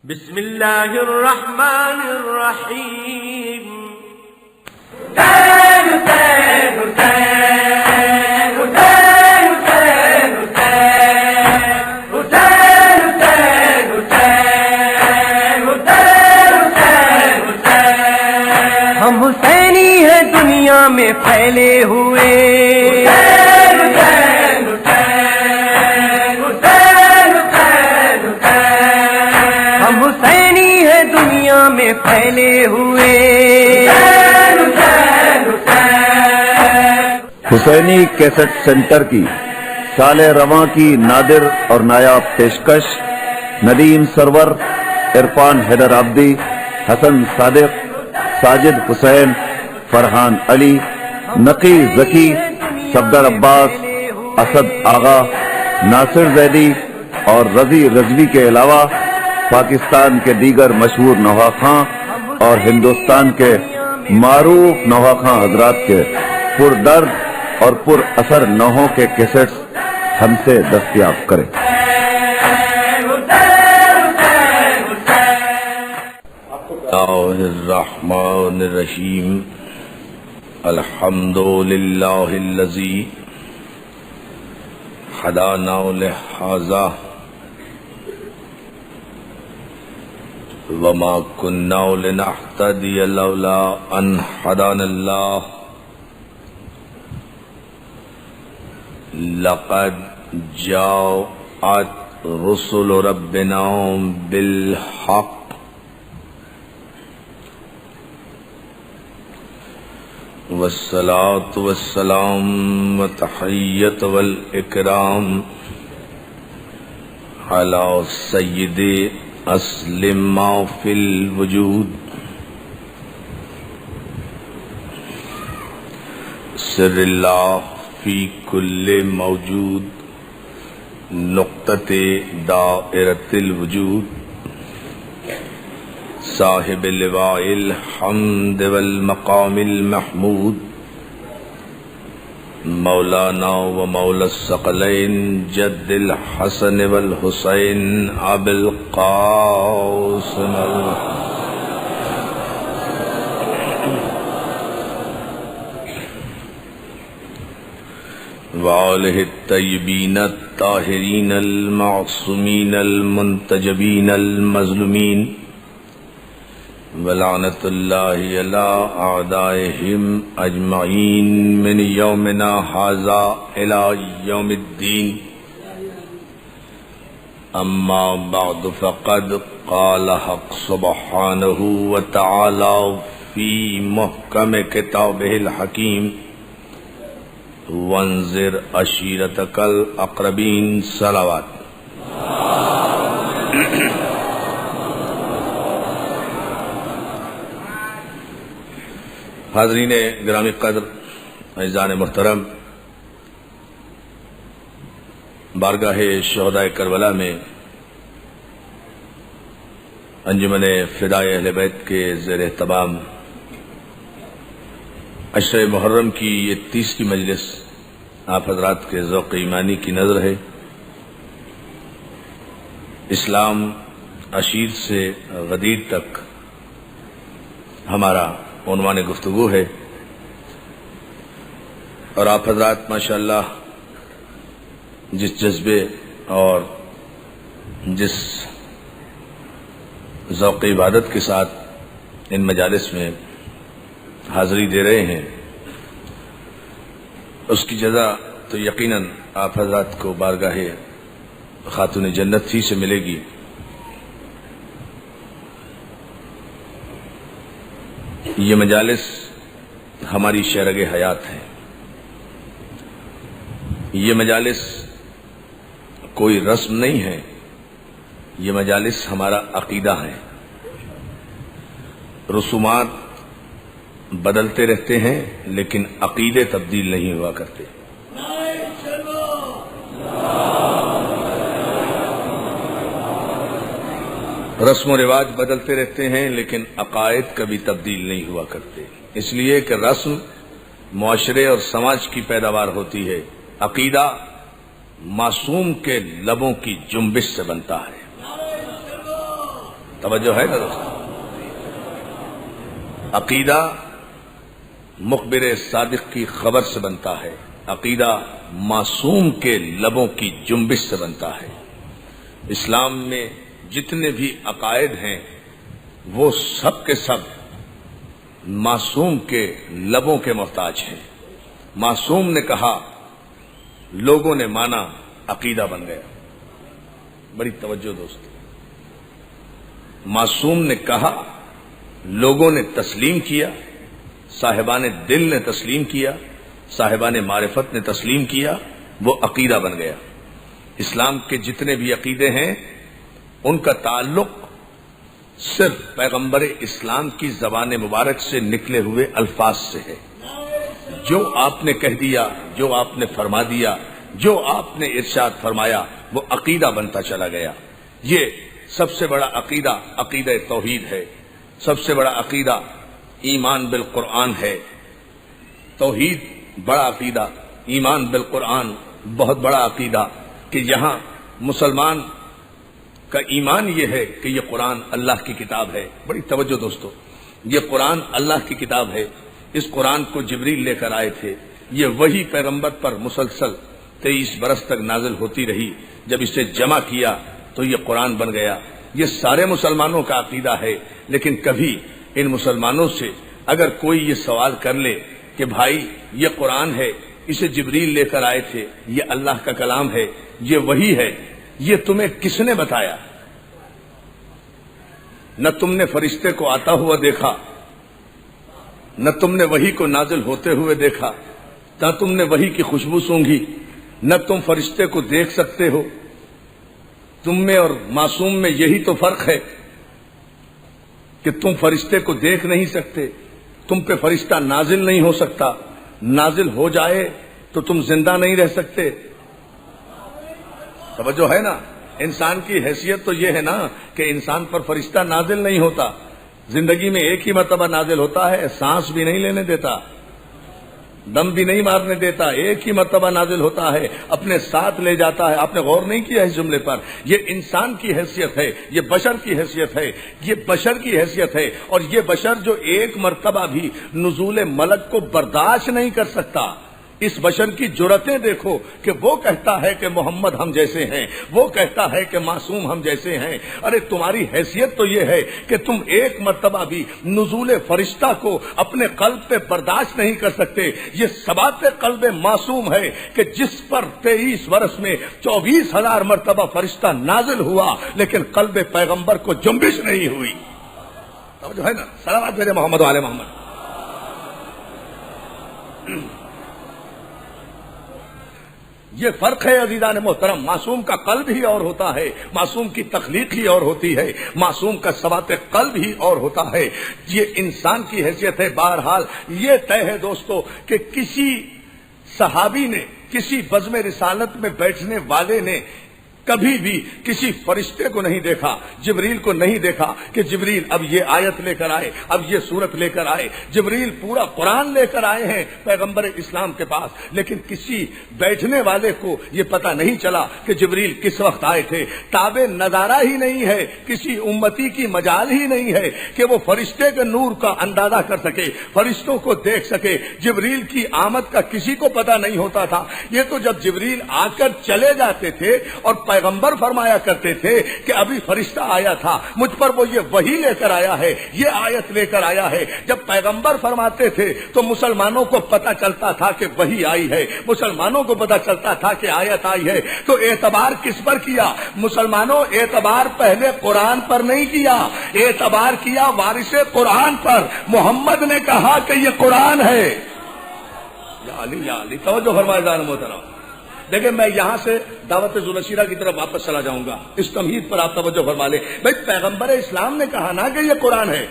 بسم اللہ الرحمن الرحیم۔ ہم حسینی ہیں دنیا میں پھیلے ہوئے، ہم حسینی ہیں دنیا میں پھیلے ہوئے۔ حسینی کیسٹ سینٹر کی سال رواں کی نادر اور نایاب پیشکش، ندیم سرور، عرفان حیدر عابدی، حسن صادق، ساجد حسین، فرحان علی، نقی ذکی، صفدر عباس، اسد آغا، ناصر زیدی اور رضی رضوی کے علاوہ پاکستان کے دیگر مشہور نواخواں اور ہندوستان کے معروف نواخواں حضرات کے پردرد اور پر اثر نوحوں کے کیسٹس ہم سے دستیاب کریں۔ اللہ الرحمن الرحیم۔ الحمد للہ الذی ہدانا لہذا وما كنا لنهتدي لولا ان هدانا اللہ۔ لقد جاءت رسل ربنا بالحق والصلاة والسلام والتحیۃ والاکرام علی سید اسلم ما فی الوجود سر اللہ فی کل موجود نقطۃ دائرۃ الوجود صاحب لواء الحمد والمقام المحمود مولانا و مولا الثقلین جد الحسن والحسین ابی القاسم وآلہ الطیبین الطاہرین المعصومین المنتجبین المظلومین ولعنت اللہ علی اعدائہم اجمعین من یومنا ھذا الی یوم الدین۔ اما بعد فقد قال حق سبحانہ وتعالی فی محکم کتابہ الحکیم وانذر عشیرتک الاقربین۔ صلوات۔ حاضرین گرامی قدر، عزیزان محترم، بارگاہ شہداء کربلا میں انجمن فدائے اہل بیت کے زیر اہتمام عشرہ محرم کی یہ 30ویں مجلس آپ حضرات کے ذوق ایمانی کی نظر ہے۔ اسلام عشیر سے غدیر تک ہمارا عنوان گفتگو ہے، اور آپ حضرات ماشاءاللہ جس جذبے اور جس ذوق عبادت کے ساتھ ان مجالس میں حاضری دے رہے ہیں، اس کی جزا تو یقیناً آپ حضرات کو بارگاہ خاتون جنت ہی سے ملے گی۔ یہ مجالس ہماری شرگ حیات ہے، یہ مجالس کوئی رسم نہیں ہے، یہ مجالس ہمارا عقیدہ ہے۔ رسومات بدلتے رہتے ہیں لیکن عقیدے تبدیل نہیں ہوا کرتے۔ رسم و رواج بدلتے رہتے ہیں لیکن عقائد کبھی تبدیل نہیں ہوا کرتے، اس لیے کہ رسم معاشرے اور سماج کی پیداوار ہوتی ہے، عقیدہ معصوم کے لبوں کی جنبش سے بنتا ہے۔ توجہ ہے نا دوستو؟ عقیدہ مخبر صادق کی خبر سے بنتا ہے، عقیدہ معصوم کے لبوں کی جنبش سے بنتا ہے۔ اسلام میں جتنے بھی عقائد ہیں وہ سب کے سب معصوم کے لبوں کے محتاج ہیں۔ معصوم نے کہا، لوگوں نے مانا، عقیدہ بن گیا۔ بڑی توجہ دوستو، معصوم نے کہا، لوگوں نے تسلیم کیا، صاحبان دل نے تسلیم کیا، صاحبان معرفت نے تسلیم کیا، وہ عقیدہ بن گیا۔ اسلام کے جتنے بھی عقیدے ہیں ان کا تعلق صرف پیغمبر اسلام کی زبان مبارک سے نکلے ہوئے الفاظ سے ہے۔ جو آپ نے کہہ دیا، جو آپ نے فرما دیا، جو آپ نے ارشاد فرمایا، وہ عقیدہ بنتا چلا گیا۔ یہ سب سے بڑا عقیدہ عقیدہ توحید ہے، سب سے بڑا عقیدہ ایمان بالقرآن ہے۔ توحید بڑا عقیدہ، ایمان بالقرآن بہت بڑا عقیدہ، کہ یہاں مسلمان کا ایمان یہ ہے کہ یہ قرآن اللہ کی کتاب ہے۔ بڑی توجہ دوستو، یہ قرآن اللہ کی کتاب ہے۔ اس قرآن کو جبریل لے کر آئے تھے، یہ وہی پیغمبر پر مسلسل 23 برس تک نازل ہوتی رہی۔ جب اسے جمع کیا تو یہ قرآن بن گیا۔ یہ سارے مسلمانوں کا عقیدہ ہے، لیکن کبھی ان مسلمانوں سے اگر کوئی یہ سوال کر لے کہ بھائی یہ قرآن ہے، اسے جبریل لے کر آئے تھے، یہ اللہ کا کلام ہے، یہ وہی ہے، یہ تمہیں کس نے بتایا؟ نہ تم نے فرشتے کو آتا ہوا دیکھا، نہ تم نے وحی کو نازل ہوتے ہوئے دیکھا، نہ تم نے وحی کی خوشبو سونگھی، نہ تم فرشتے کو دیکھ سکتے ہو۔ تم میں اور معصوم میں یہی تو فرق ہے کہ تم فرشتے کو دیکھ نہیں سکتے، تم پہ فرشتہ نازل نہیں ہو سکتا، نازل ہو جائے تو تم زندہ نہیں رہ سکتے۔ توجہ ہے نا؟ انسان کی حیثیت تو یہ ہے نا کہ انسان پر فرشتہ نازل نہیں ہوتا، زندگی میں ایک ہی مرتبہ نازل ہوتا ہے، سانس بھی نہیں لینے دیتا، دم بھی نہیں مارنے دیتا، ایک ہی مرتبہ نازل ہوتا ہے، اپنے ساتھ لے جاتا ہے۔ آپ نے غور نہیں کیا اس جملے پر؟ یہ انسان کی حیثیت ہے، یہ بشر کی حیثیت ہے، یہ بشر کی حیثیت ہے، اور یہ بشر جو ایک مرتبہ بھی نزول ملک کو برداشت نہیں کر سکتا۔ اس بشر کی جرأتیں دیکھو کہ وہ کہتا ہے کہ محمد ہم جیسے ہیں، وہ کہتا ہے کہ معصوم ہم جیسے ہیں۔ ارے تمہاری حیثیت تو یہ ہے کہ تم ایک مرتبہ بھی نزول فرشتہ کو اپنے قلب پہ برداشت نہیں کر سکتے۔ یہ ثبات قلب معصوم ہے کہ جس پر 23 برس میں 24,000 مرتبہ فرشتہ نازل ہوا، لیکن قلب پیغمبر کو جنبش نہیں ہوئی۔ جو ہے نا، صلوات میرے محمد و آل محمد۔ یہ فرق ہے عزیزان محترم، معصوم کا قلب ہی اور ہوتا ہے، معصوم کی تخلیق ہی اور ہوتی ہے، معصوم کا ثبات قلب ہی اور ہوتا ہے۔ یہ انسان کی حیثیت ہے۔ بہرحال یہ طے ہے دوستو کہ کسی صحابی نے، کسی بزم رسالت میں بیٹھنے والے نے کبھی بھی کسی فرشتے کو نہیں دیکھا، جبریل کو نہیں دیکھا کہ جبریل اب یہ آیت لے کر آئے، اب یہ سورت لے کر آئے۔ جبریل پورا قرآن لے کر آئے ہیں پیغمبر اسلام کے پاس، لیکن کسی بیٹھنے والے کو یہ پتہ نہیں چلا کہ جبریل کس وقت آئے تھے۔ تابع نظارہ ہی نہیں ہے، کسی امتی کی مجال ہی نہیں ہے کہ وہ فرشتے کے نور کا اندازہ کر سکے، فرشتوں کو دیکھ سکے۔ جبریل کی آمد کا کسی کو پتہ نہیں ہوتا تھا۔ یہ تو جب جبریل آ کر چلے جاتے تھے اور پیغمبر فرمایا کرتے تھے کہ ابھی فرشتہ آیا تھا، مجھ پر وہ یہ وحی لے کر آیا ہے، یہ آیت لے کر آیا ہے۔ جب پیغمبر فرماتے تھے تو مسلمانوں کو پتہ چلتا تھا کہ وحی آئی ہے، مسلمانوں کو پتہ چلتا تھا کہ آیت آئی ہے۔ تو اعتبار کس پر کیا؟ مسلمانوں اعتبار پہلے قرآن پر نہیں کیا، اعتبار کیا وارث قرآن پر۔ محمد نے کہا کہ یہ قرآن ہے۔ یا علی توجہ فرمائے جان محترم۔ دیکھیں میں یہاں سے دعوت ذوالشیرہ کی طرف واپس چلا جاؤں گا، اس تمہید پر آپ توجہ فرما لیں۔ بھائی پیغمبر اسلام نے کہا نا کہ یہ قرآن ہے،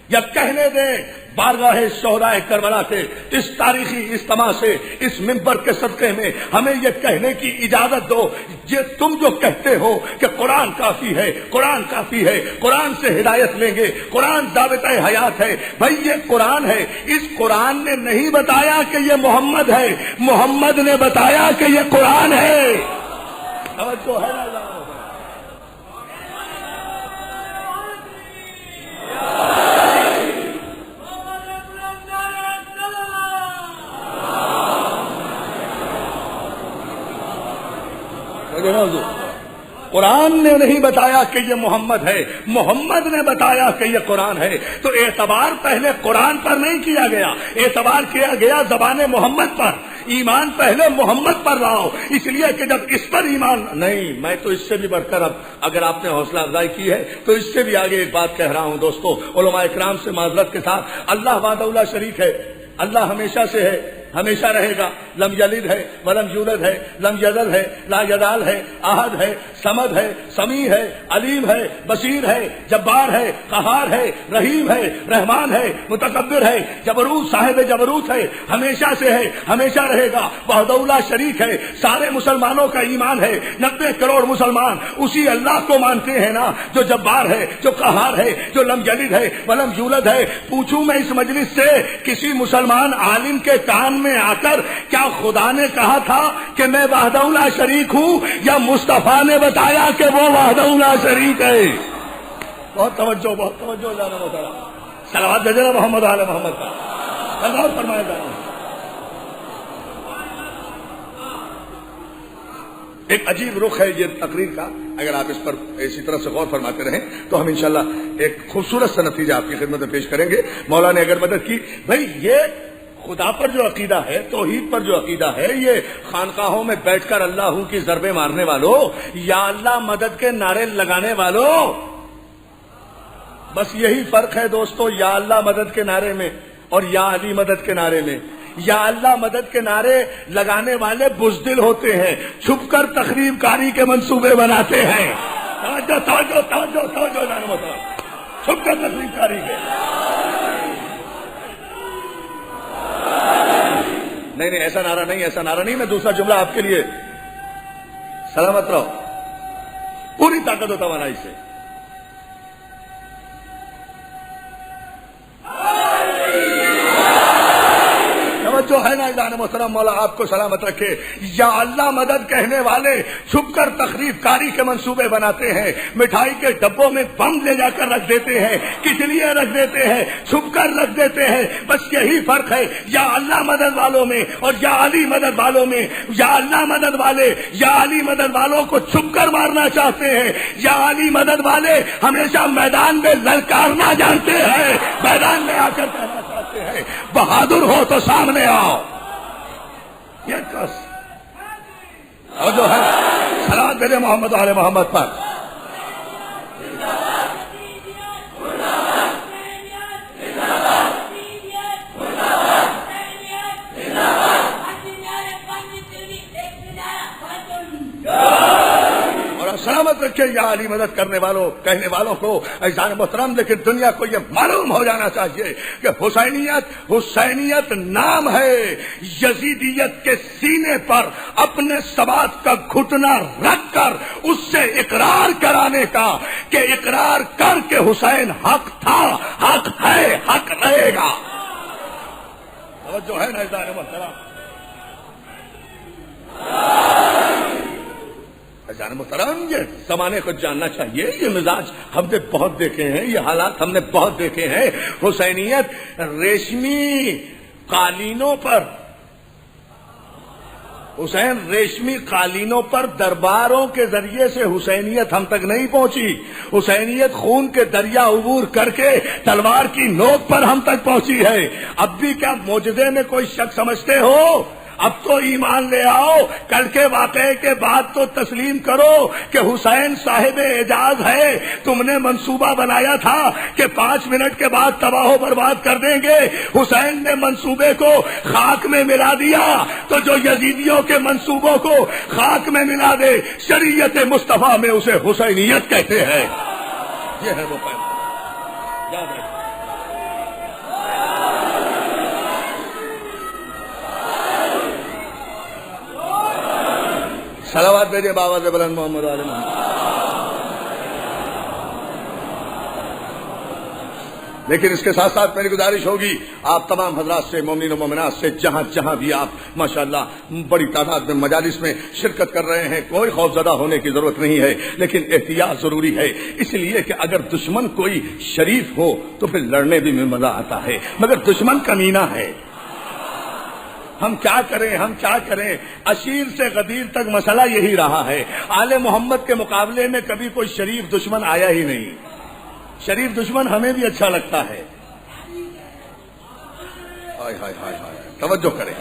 یا کہنے دیں بارگاہ شہداء کربلا سے، اس تاریخی اجتماع سے، اس منبر کے صدقے میں ہمیں یہ کہنے کی اجازت دو، یہ تم جو کہتے ہو کہ قرآن کافی ہے، قرآن کافی ہے، قرآن سے ہدایت لیں گے، قرآن ضابطۂ حیات ہے۔ بھائی یہ قرآن ہے، اس قرآن نے نہیں بتایا کہ یہ محمد ہے، محمد نے بتایا کہ یہ قرآن ہے۔ توجہ ہے نا؟ نے نہیں بتایا کہ یہ محمد ہے، محمد نے بتایا کہ یہ قرآن ہے۔ تو اعتبار پہلے قرآن پر نہیں کیا گیا، اعتبار کیا گیا زبان محمد پر، ایمان پہلے محمد پر لاؤ، اس لیے کہ جب اس پر ایمان نہیں، میں تو اس سے بھی بڑھ کر اب اگر آپ نے حوصلہ افزائی کی ہے تو اس سے بھی آگے ایک بات کہہ رہا ہوں دوستو، علماء اکرام سے معذرت کے ساتھ، اللہ وحدہ لا شریک ہے، اللہ ہمیشہ سے ہے، ہمیشہ رہے گا، لم یلد ہے ولم یولد ہے، لم یزل ہے، لا یزال ہے، احد ہے، صمد ہے، سمیع ہے، علیم ہے، بصیر ہے، جبار ہے، قہار ہے، رحیم ہے، رحمان ہے، متکبر ہے، جبروت صاحب جبروت ہے، ہمیشہ سے ہے، ہمیشہ رہے گا، وحدہ لا شریک ہے۔ سارے مسلمانوں کا ایمان ہے، 90 کروڑ مسلمان اسی اللہ کو مانتے ہیں نا، جو جبار ہے، جو قہار ہے، جو لم یلد ہے ولم یولد ہے۔ پوچھوں میں اس مجلس سے کسی مسلمان عالم کے کان میں آ کر کیا خدا نے کہا تھا کہ میں وحدہ لا شریک ہوں، یا مصطفیٰ نے بتایا کہ وہ وحدہ لا شریک ہے؟ بہت توجہ جانا ہوتا، صلوات بھیجنا محمد آل محمد کا، اللہ فرمائے گا۔ ایک عجیب رخ ہے یہ تقریر کا، اگر آپ اس پر اسی طرح سے غور فرماتے رہیں تو ہم انشاءاللہ ایک خوبصورت سا نتیجہ آپ کی خدمت میں پیش کریں گے۔ مولا نے اگر مدد کی، بھائی یہ خدا پر جو عقیدہ ہے، توحید پر جو عقیدہ ہے، یہ خانقاہوں میں بیٹھ کر اللہ کی ضربیں مارنے والوں، یا اللہ مدد کے نعرے لگانے والوں، بس یہی فرق ہے دوستو، یا اللہ مدد کے نعرے میں اور یا علی مدد کے نعرے میں۔ یا اللہ مدد کے نعرے لگانے والے بزدل ہوتے ہیں، چھپ کر تخریب کاری کے منصوبے بناتے ہیں، چھپ کر تخریب کاری کے۔ نہیں ایسا نعرہ نہیں، ایسا نعرہ نہیں۔ میں دوسرا جملہ آپ کے لیے، سلامت رہو، پوری طاقت و توانائی سے۔ جو ہے نا اعلان محترم، مولا آپ کو سلامت رکھے۔ یا اللہ مدد کہنے والے چھپ کر تخریب کاری کے منصوبے بناتے ہیں، مٹھائی کے ڈبوں میں بم لے جا کر رکھ دیتے ہیں، کس لیے رکھ دیتے ہیں؟ چھپ کر رکھ دیتے ہیں۔ بس یہی فرق ہے یا اللہ مدد والوں میں اور یا علی مدد والوں میں۔ یا اللہ مدد والے یا علی مدد والوں کو چھپ کر مارنا چاہتے ہیں، یا علی مدد والے ہمیشہ میدان میں للکارنا جانتے ہیں، میدان میں آ کر کہنا چاہتے ہیں بہادر ہو تو سامنے آؤ۔ یہ کس اور جو ہے صلوات بھیجے محمد آل محمد پر۔ سلامت رکھے یا علی مدد کرنے والوں کہنے والوں کو عزیزان محترم۔ لیکن دنیا کو یہ معلوم ہو جانا چاہیے کہ حسینیت نام ہے، یزیدیت کے سینے پر اپنے ثبات کا گھٹنا رکھ کر اس سے اقرار کرانے کا کہ اقرار کر کے حسین حق تھا، حق ہے، حق رہے گا۔ جو ہے نا عزیزان محترم، جان محترم، یہ زمانے کو جاننا چاہیے، یہ مزاج ہم نے بہت دیکھے ہیں، یہ حالات ہم نے بہت دیکھے ہیں۔ حسینیت ریشمی قالینوں پر، حسین ریشمی قالینوں پر درباروں کے ذریعے سے حسینیت ہم تک نہیں پہنچی، حسینیت خون کے دریا عبور کر کے تلوار کی نوک پر ہم تک پہنچی ہے۔ اب بھی کیا معجزے میں کوئی شک سمجھتے ہو؟ اب تو ایمان لے آؤ، کل کے واقعے کے بعد تو تسلیم کرو کہ حسین صاحب اعجاز ہے۔ تم نے منصوبہ بنایا تھا کہ 5 منٹ کے بعد تباہ و برباد کر دیں گے، حسین نے منصوبے کو خاک میں ملا دیا۔ تو جو یزیدیوں کے منصوبوں کو خاک میں ملا دے، شریعت مصطفیٰ میں اسے حسینیت کہتے ہیں۔ یہ ہے وہ پیغام، یاد رکھیں۔ صلوات بھیجے بابا سے بلند محمد علیہ محمد۔ لیکن اس کے ساتھ ساتھ میری گزارش ہوگی آپ تمام حضرات سے، مومنین و مومنات سے، جہاں جہاں بھی آپ ماشاءاللہ بڑی تعداد میں مجالس میں شرکت کر رہے ہیں، کوئی خوف زدہ ہونے کی ضرورت نہیں ہے، لیکن احتیاط ضروری ہے، اس لیے کہ اگر دشمن کوئی شریف ہو تو پھر لڑنے بھی میں مزہ آتا ہے، مگر دشمن کمینہ ہے، ہم کیا کریں اشیر سے غدیر تک مسئلہ یہی رہا ہے. آل محمد کے مقابلے میں کبھی کوئی شریف دشمن آیا ہی نہیں. شریف دشمن ہمیں بھی اچھا لگتا ہے. ہائے ہائے ہائے ہائے توجہ کریں.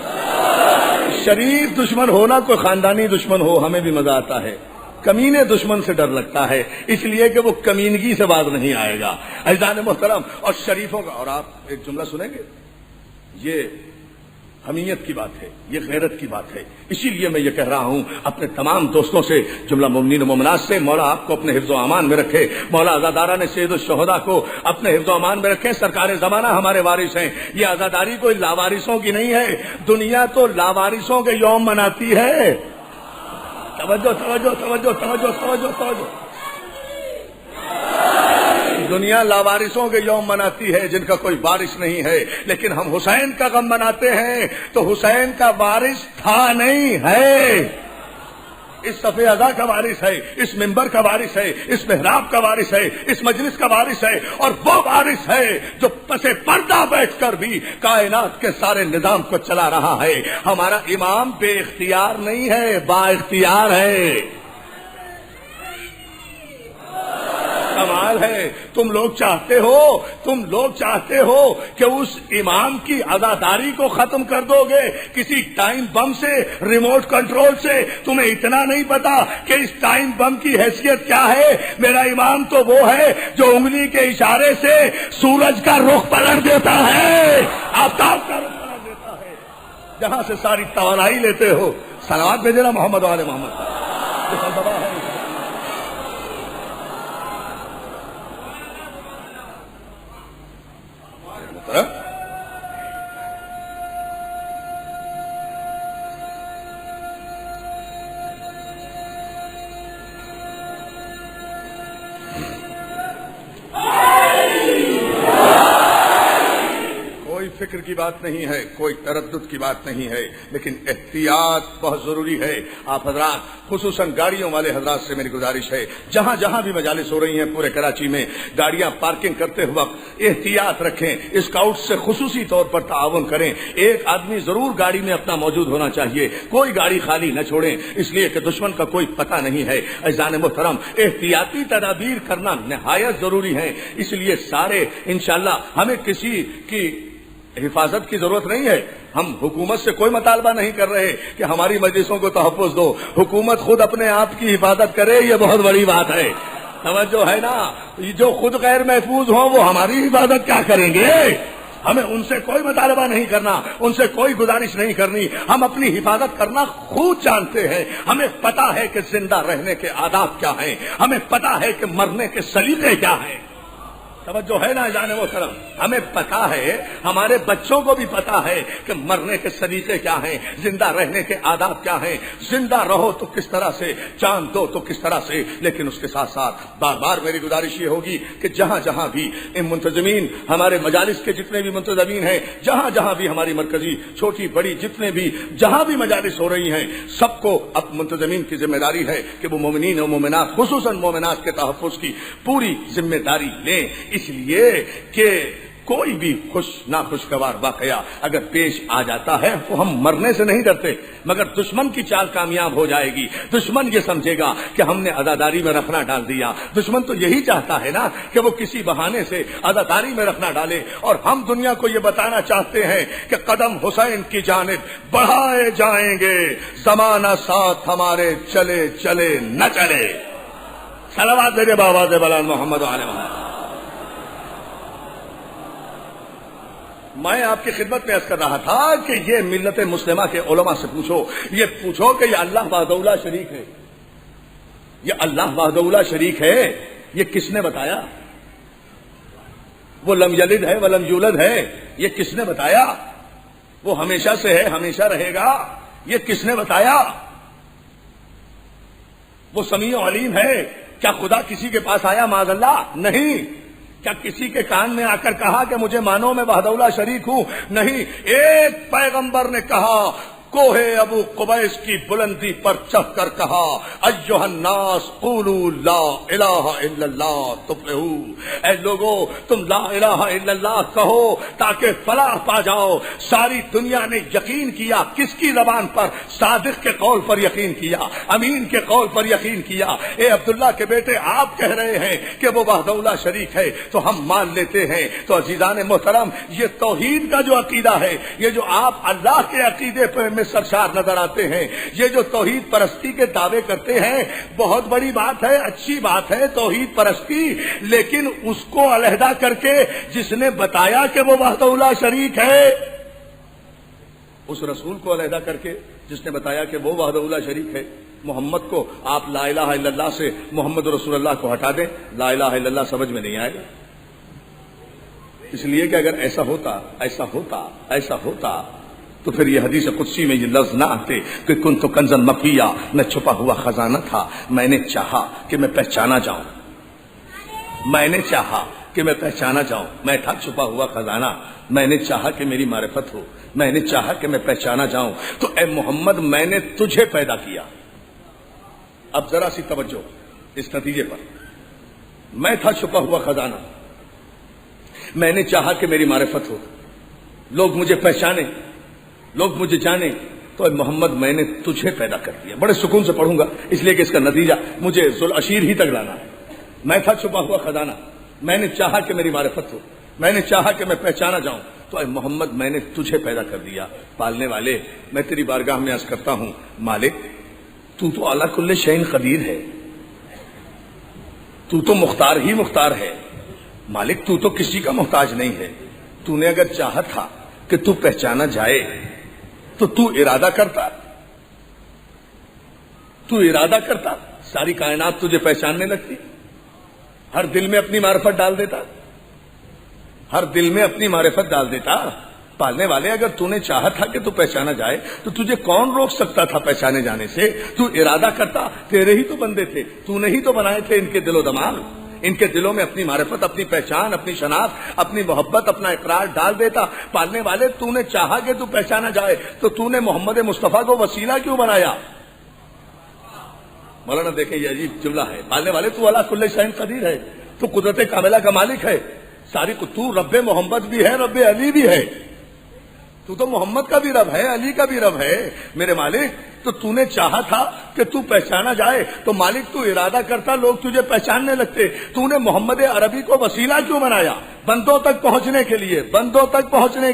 شریف دشمن ہونا کوئی خاندانی دشمن ہو ہمیں بھی مزہ آتا ہے. کمینے دشمن سے ڈر لگتا ہے اس لیے کہ وہ کمینگی سے باز نہیں آئے گا. عزیزان محترم اور شریفوں کا، اور آپ ایک جملہ سنیں گے، یہ حمیت کی بات ہے، یہ غیرت کی بات ہے. اسی لیے میں یہ کہہ رہا ہوں اپنے تمام دوستوں سے، جملہ مومنین و مومنات سے، مولا آپ کو اپنے حفظ و امان میں رکھے. مولا عزادارہ نے سید الشہداء کو اپنے حفظ و امان میں رکھے. سرکار زمانہ ہمارے وارث ہیں. یہ عزاداری کوئی لاوارثوں کی نہیں ہے. دنیا تو لاوارثوں کے یوم مناتی ہے. توجہ توجہ توجہ توجہ توجہ توجہ. دنیا لاوارثوں کے یوم مناتی ہے جن کا کوئی وارث نہیں ہے، لیکن ہم حسین کا غم مناتے ہیں تو حسین کا وارث تھا نہیں ہے. اس صفحے ادا کا وارث ہے، اس منبر کا وارث ہے، اس محراب کا وارث ہے، اس مجلس کا وارث ہے، اور وہ وارث ہے جو پس پردہ بیٹھ کر بھی کائنات کے سارے نظام کو چلا رہا ہے. ہمارا امام بے اختیار نہیں ہے، با اختیار ہے. کمال ہے. تم لوگ چاہتے ہو کہ اس امام کی عزاداری کو ختم کر دو گے کسی ٹائم بم سے، ریموٹ کنٹرول سے. تمہیں اتنا نہیں پتا کہ اس ٹائم بم کی حیثیت کیا ہے. میرا امام تو وہ ہے جو انگلی کے اشارے سے سورج کا رخ پلٹ دیتا ہے، آفتاب کا رخ پلٹ دیتا ہے. جہاں سے ساری توانائی لیتے ہو. صلوات بھیجنا محمد و آل محمد. کوئی فکر کی بات نہیں ہے، کوئی تردد کی بات نہیں ہے، لیکن احتیاط بہت ضروری ہے. آپ حضرات خصوصاً گاڑیوں والے حضرات سے میری گزارش ہے، جہاں جہاں بھی مجالس ہو رہی ہیں پورے کراچی میں، گاڑیاں پارکنگ کرتے وقت احتیاط رکھیں. اسکاؤٹ سے خصوصی طور پر تعاون کریں. ایک آدمی ضرور گاڑی میں اپنا موجود ہونا چاہیے. کوئی گاڑی خالی نہ چھوڑیں، اس لیے کہ دشمن کا کوئی پتہ نہیں ہے. عزیزان محترم، احتیاطی تدابیر کرنا نہایت ضروری ہے. اس لیے سارے انشاءاللہ ہمیں کسی کی حفاظت کی ضرورت نہیں ہے. ہم حکومت سے کوئی مطالبہ نہیں کر رہے کہ ہماری مجلسوں کو تحفظ دو. حکومت خود اپنے آپ کی حفاظت کرے، یہ بہت بڑی بات ہے. توجہ ہے نا. جو خود غیر محفوظ ہوں وہ ہماری حفاظت کیا کریں گے؟ ہمیں ان سے کوئی مطالبہ نہیں کرنا، ان سے کوئی گزارش نہیں کرنی. ہم اپنی حفاظت کرنا خود جانتے ہیں. ہمیں پتا ہے کہ زندہ رہنے کے آداب کیا ہیں، ہمیں پتا ہے کہ مرنے کے سلیقے کیا ہیں. توجہ ہے نا جانے محترم. ہمیں پتا ہے، ہمارے بچوں کو بھی پتا ہے کہ مرنے کے سلیقے کیا ہیں، زندہ رہنے کے آداب کیا ہیں. زندہ رہو تو کس طرح سے، جان دو تو کس طرح سے. لیکن اس کے ساتھ ساتھ بار بار میری گزارش یہ ہوگی کہ جہاں جہاں بھی ان منتظمین، ہمارے مجالس کے جتنے بھی منتظمین ہیں، جہاں جہاں بھی ہماری مرکزی چھوٹی بڑی جتنے بھی جہاں بھی مجالس ہو رہی ہیں، سب کو اب منتظمین کی ذمہ داری ہے کہ وہ مومنین و مومنات خصوصاً مومنات کے تحفظ کی پوری ذمہ داری لیں. اس لیے کہ کوئی بھی خوش ناخوشگوار واقعہ اگر پیش آ جاتا ہے تو ہم مرنے سے نہیں ڈرتے، مگر دشمن کی چال کامیاب ہو جائے گی. دشمن یہ سمجھے گا کہ ہم نے عزاداری میں رکھنا ڈال دیا. دشمن تو یہی چاہتا ہے نا کہ وہ کسی بہانے سے عزاداری میں رکھنا ڈالے. اور ہم دنیا کو یہ بتانا چاہتے ہیں کہ قدم حسین کی جانب بڑھائے جائیں گے، زمانہ ساتھ ہمارے چلے چلے نہ چلے. صلوات میرے بابا بلال محمد علیہ وسلم. میں آپ کی خدمت میں عرض کر رہا تھا کہ یہ ملت مسلمہ کے علماء سے یہ پوچھو کہ یہ اللہ وحدہ لا شریک ہے، یہ اللہ وحدہ لا شریک ہے، یہ کس نے بتایا؟ وہ لم یلد ہے ولم یولد ہے، یہ کس نے بتایا؟ وہ ہمیشہ سے ہے، ہمیشہ رہے گا، یہ کس نے بتایا؟ وہ سمیع و علیم ہے. کیا خدا کسی کے پاس آیا معاذ اللہ؟ نہیں. کیا کسی کے کان میں آ کر کہا کہ مجھے مانو میں وحدہ لا شریک ہوں؟ نہیں. ایک پیغمبر نے کہا کوہ ابو قبیس کی بلندی پر چڑھ کر کہا ایھا الناس قولوا لا الہ الا اللہ تفلحوا، اے لوگو تم لا الہ الا اللہ کہو تاکہ فلاح پا جاؤ۔ ساری دنیا نے یقین کیا، کس کی زبان پر؟ صادق کے قول پر یقین کیا، امین کے قول پر یقین کیا۔ اے عبداللہ کے بیٹے، آپ کہہ رہے ہیں کہ وہ وحدہ لا شریک ہے تو ہم مان لیتے ہیں۔ تو عزیزان محترم، یہ توحید کا جو عقیدہ ہے، یہ جو آپ اللہ کے عقیدے پر میں سرشار نظر آتے ہیں، یہ جو توحید پرستی کے دعوے کرتے ہیں، بہت بڑی بات ہے، اچھی بات ہے توحید پرستی، لیکن اس کو علیحدہ کر کے جس نے بتایا کہ وہ وحدہ لا شریک ہے، اس رسول کو علیحدہ کر کے جس نے بتایا کہ وہ وحدہ لا شریک ہے، محمد کو آپ لا الہ الا اللہ سے محمد رسول اللہ کو ہٹا دیں، لا الہ الا اللہ سمجھ میں نہیں آئے گا۔ اس لیے کہ اگر ایسا ہوتا تو پھر یہ حدیث قدسی میں یہ لفظ نہ آتے کہ کنت کنزا مخفیا، میں چھپا ہوا خزانہ تھا، میں نے چاہا کہ میں پہچانا جاؤں، میں تھا چھپا ہوا خزانہ، میں نے چاہا کہ میری معرفت ہو، میں نے چاہا کہ میں پہچانا جاؤں۔ تو اے محمد، میں نے تجھے پیدا کیا۔ اب ذرا سی توجہ اس نتیجے پر، میں تھا چھپا ہوا خزانہ، میں نے چاہا کہ میری معرفت ہو، لوگ مجھے پہچانے، لوگ مجھے جانے، تو اے محمد میں نے تجھے پیدا کر دیا۔ بڑے سکون سے پڑھوں گا اس لیے کہ اس کا نتیجہ مجھے ذوالعشیر ہی تک لانا ہے۔ میں تھا چھپا ہوا خزانہ، میں نے چاہا کہ میری معرفت ہو، میں نے چاہا کہ میں پہچانا جاؤں، تو اے محمد میں نے تجھے پیدا کر دیا۔ پالنے والے، میں تیری بارگاہ میں عرض کرتا ہوں، مالک تو اعلیٰ کل شیء قدیر ہے، تو مختار ہی مختار ہے، مالک تو کسی کا محتاج نہیں ہے۔ تو نے اگر چاہا تھا کہ تو پہچانا جائے تو تو ارادہ کرتا، ساری کائنات تجھے پہچاننے لگتی، ہر دل میں اپنی معرفت ڈال دیتا، پالنے والے اگر تو نے چاہا تھا کہ تو پہچانا جائے تو تجھے کون روک سکتا تھا پہچانے جانے سے؟ تو ارادہ کرتا، تیرے ہی تو بندے تھے، تو نے ہی تو بنائے تھے ان کے دل و دماغ، ان کے دلوں میں اپنی معرفت، اپنی پہچان، اپنی شناخت، اپنی محبت، اپنا اقرار ڈال دیتا۔ پالنے والے، تو نے چاہا کہ تو پہچانا جائے تو تو نے محمد مصطفیٰ کو وسیلہ کیوں بنایا؟ مولانا دیکھیں یہ عجیب جملہ ہے، پالنے والے تو اعلیٰ کل شیء قدیر ہے، تو قدرت کاملہ کا مالک ہے، تو رب محمد بھی ہے، رب علی بھی ہے، تو محمد کا بھی رب ہے، علی کا بھی رب ہے میرے مالک۔ تو نے چاہا تھا کہ تو پہچانا جائے تو مالک تو ارادہ کرتا، لوگ تجھے پہچاننے لگتے، تو نے محمد عربی کو وسیلہ کیوں بنایا؟ بندوں تک پہنچنے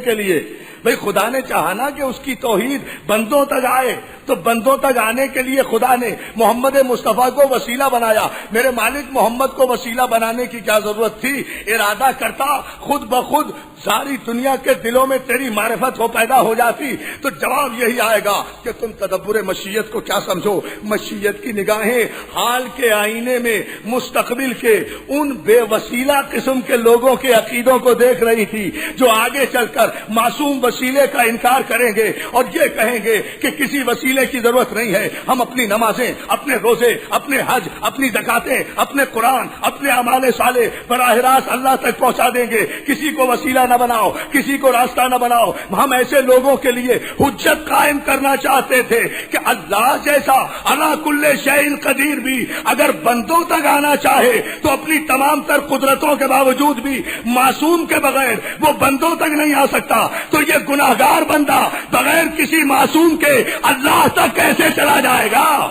کے لیے۔ بھئی خدا نے چاہا نا کہ اس کی توحید بندوں تک آئے، تو بندوں تک آنے کے لیے خدا نے محمد مصطفیٰ کو وسیلہ بنایا۔ میرے مالک، محمد کو وسیلہ بنانے کی کیا ضرورت تھی؟ ارادہ کرتا، خود بخود ساری دنیا کے دلوں میں تیری معرفت ہو پیدا ہو جاتی۔ تو جواب یہی آئے گا کہ تم تدبر مشیت کو کیا سمجھو؟ مشیت کی نگاہیں حال کے آئینے میں مستقبل کے ان بے وسیلہ قسم کے لوگوں کے عقیدوں کو دیکھ رہی تھی جو آگے چل کر معصوم وسیلے کا انکار کریں گے اور یہ کہیں گے کہ کسی وسیلے کی ضرورت نہیں ہے، ہم اپنی نمازیں، اپنے روزے، اپنے حج، اپنی زکاتیں، اپنے قرآن، اپنے اعمال صالح براہ راست اللہ تک پہنچا دیں گے، کسی کو وسیلہ نہ بناؤ، کسی کو راستہ نہ بناؤ۔ ہم ایسے لوگوں کے لیے حجت قائم کرنا چاہتے تھے کہ اللہ جیسا علی کل شیء قدیر بھی اگر بندوں تک آنا چاہے تو اپنی تمام تر قدرتوں کے باوجود بھی معصوم کے بغیر وہ بندوں تک نہیں آ سکتا، تو یہ گناہگار بندہ بغیر کسی معصوم کے اللہ تک کیسے چلا جائے گا؟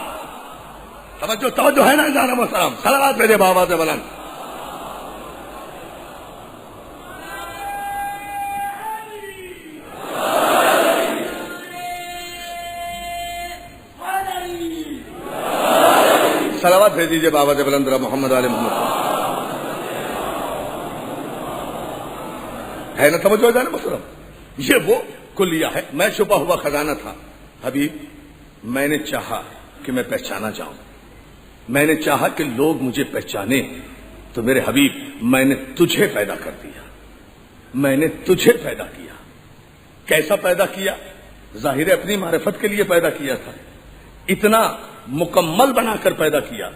توجہ ہے نا جانا محترم؟ صلوات میرے بابا سے بلند۔ صلوات بھیج دیجیے بابا سے بلند محمد علی محمد۔ ہے نا توجہ جانا محترم؟ یہ وہ کلیہ ہے۔ میں چھپا ہوا خزانہ تھا حبیب، میں نے چاہا کہ میں پہچانا جاؤں، میں نے چاہا کہ لوگ مجھے پہچانے، تو میرے حبیب میں نے تجھے پیدا کر دیا، میں نے تجھے پیدا کیا۔ کیسا پیدا کیا؟ ظاہر اپنی معرفت کے لیے پیدا کیا تھا، اتنا مکمل بنا کر پیدا کیا۔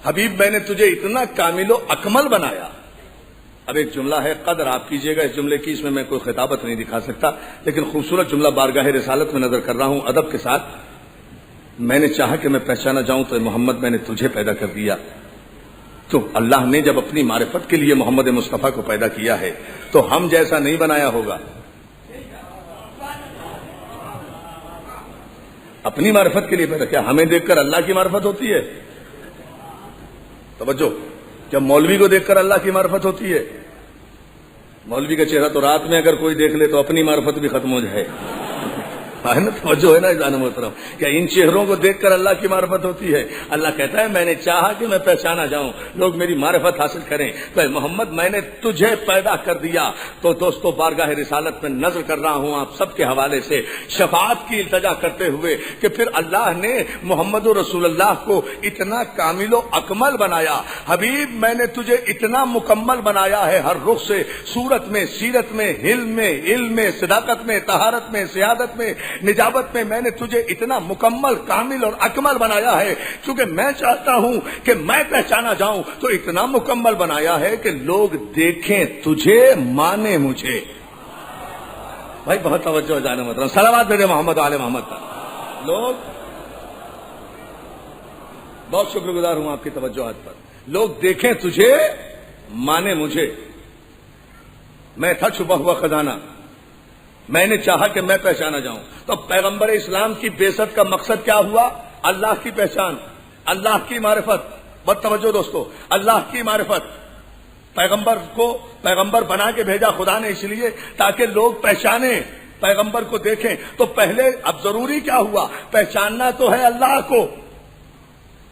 حبیب میں نے تجھے اتنا کامل و اکمل بنایا، اب ایک جملہ ہے، قدر آپ کیجئے گا اس جملے کی، اس میں میں کوئی خطابت نہیں دکھا سکتا، لیکن خوبصورت جملہ بارگاہ رسالت میں نظر کر رہا ہوں ادب کے ساتھ۔ میں نے چاہا کہ میں پہچانا جاؤں تو محمد میں نے تجھے پیدا کر دیا۔ تو اللہ نے جب اپنی معرفت کے لیے محمد مصطفیٰ کو پیدا کیا ہے تو ہم جیسا نہیں بنایا ہوگا، اپنی معرفت کے لیے پیدا کیا۔ ہمیں دیکھ کر اللہ کی معرفت ہوتی ہے؟ توجہ، جب مولوی کو دیکھ کر اللہ کی معرفت ہوتی ہے؟ مولوی کا چہرہ تو رات میں اگر کوئی دیکھ لے تو اپنی معرفت بھی ختم ہو جائے، ہے نا؟ توجہ ہے نا جان محترم؟ کیا ان چہروں کو دیکھ کر اللہ کی معرفت ہوتی ہے؟ اللہ کہتا ہے میں نے چاہا کہ میں پہچانا جاؤں، لوگ میری معرفت حاصل کریں، تو محمد میں نے تجھے پیدا کر دیا۔ تو دوستو بارگاہ رسالت میں نظر کر رہا ہوں آپ سب کے حوالے سے شفاعت کی التجا کرتے ہوئے کہ پھر اللہ نے محمد رسول اللہ کو اتنا کامل و اکمل بنایا۔ حبیب میں نے تجھے اتنا مکمل بنایا ہے، ہر رخ سے، صورت میں، سیرت میں، حلم میں، علم میں، صداقت میں، طہارت میں، سیادت میں، نجابت میں نے تجھے اتنا مکمل، کامل اور اکمل بنایا ہے۔ چونکہ میں چاہتا ہوں کہ میں پہچانا جاؤں تو اتنا مکمل بنایا ہے کہ لوگ دیکھیں تجھے، مانے مجھے۔ بھائی بہت توجہ جانے محترم، صلوات بھیجے محمد آل محمد پر۔ لوگ، بہت شکر گزار ہوں آپ کی توجہات پر، لوگ دیکھیں تجھے، مانے مجھے۔ میں تھا چھپا ہوا خزانہ، میں نے چاہا کہ میں پہچانا جاؤں۔ تو پیغمبر اسلام کی بعثت کا مقصد کیا ہوا؟ اللہ کی پہچان، اللہ کی معرفت۔ بہت توجہ دوستو، اللہ کی معرفت۔ پیغمبر کو پیغمبر بنا کے بھیجا خدا نے اس لیے تاکہ لوگ پہچانیں، پیغمبر کو دیکھیں۔ تو پہلے اب ضروری کیا ہوا؟ پہچاننا تو ہے اللہ کو،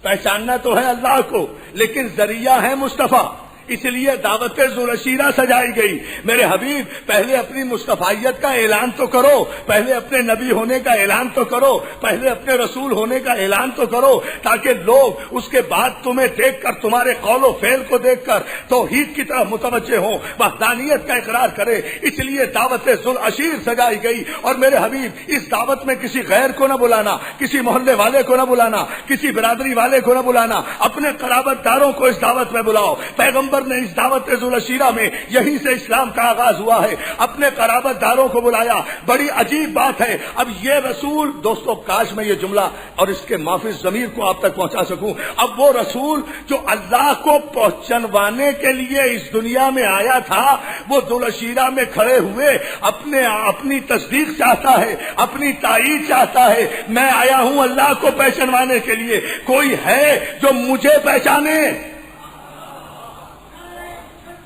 پہچاننا تو ہے اللہ کو، لیکن ذریعہ ہے مصطفیٰ، اس لیے دعوت ذوالعشیرہ سجائی گئی۔ میرے حبیب پہلے اپنی مصطفیت کا اعلان تو کرو، پہلے اپنے نبی ہونے کا اعلان تو کرو، پہلے اپنے رسول ہونے کا اعلان تو کرو، تاکہ لوگ اس کے بعد تمہیں دیکھ کر، تمہارے قول و فعل کو دیکھ کر توحید کی طرف متوجہ ہوں، وحدانیت کا اقرار کرے۔ اس لیے دعوت ذوالعشیر سجائی گئی۔ اور میرے حبیب اس دعوت میں کسی غیر کو نہ بلانا، کسی محلے والے کو نہ بلانا، کسی برادری والے کو نہ بلانا، اپنے قرابت داروں کو اس دعوت میں بلاؤ۔ پیغمبر نے اس دعوت ذوالعشیرہ میں یہیں سے اسلام کا آغاز ہوا ہے، اپنے قرابت داروں کو بلایا۔ بڑی عجیب بات ہے، اب یہ رسول، دوستو کاش میں یہ جملہ اور اس کے مافز ضمیر کو آپ تک پہنچا سکوں، اب وہ رسول جو اللہ کو پہچنوانے کے لیے اس دنیا میں آیا تھا، وہ ذوالعشیرہ میں کھڑے ہوئے اپنی تصدیق چاہتا ہے، اپنی تائید چاہتا ہے۔ میں آیا ہوں اللہ کو پہچنوانے کے لیے، کوئی ہے جو مجھے پہچانے؟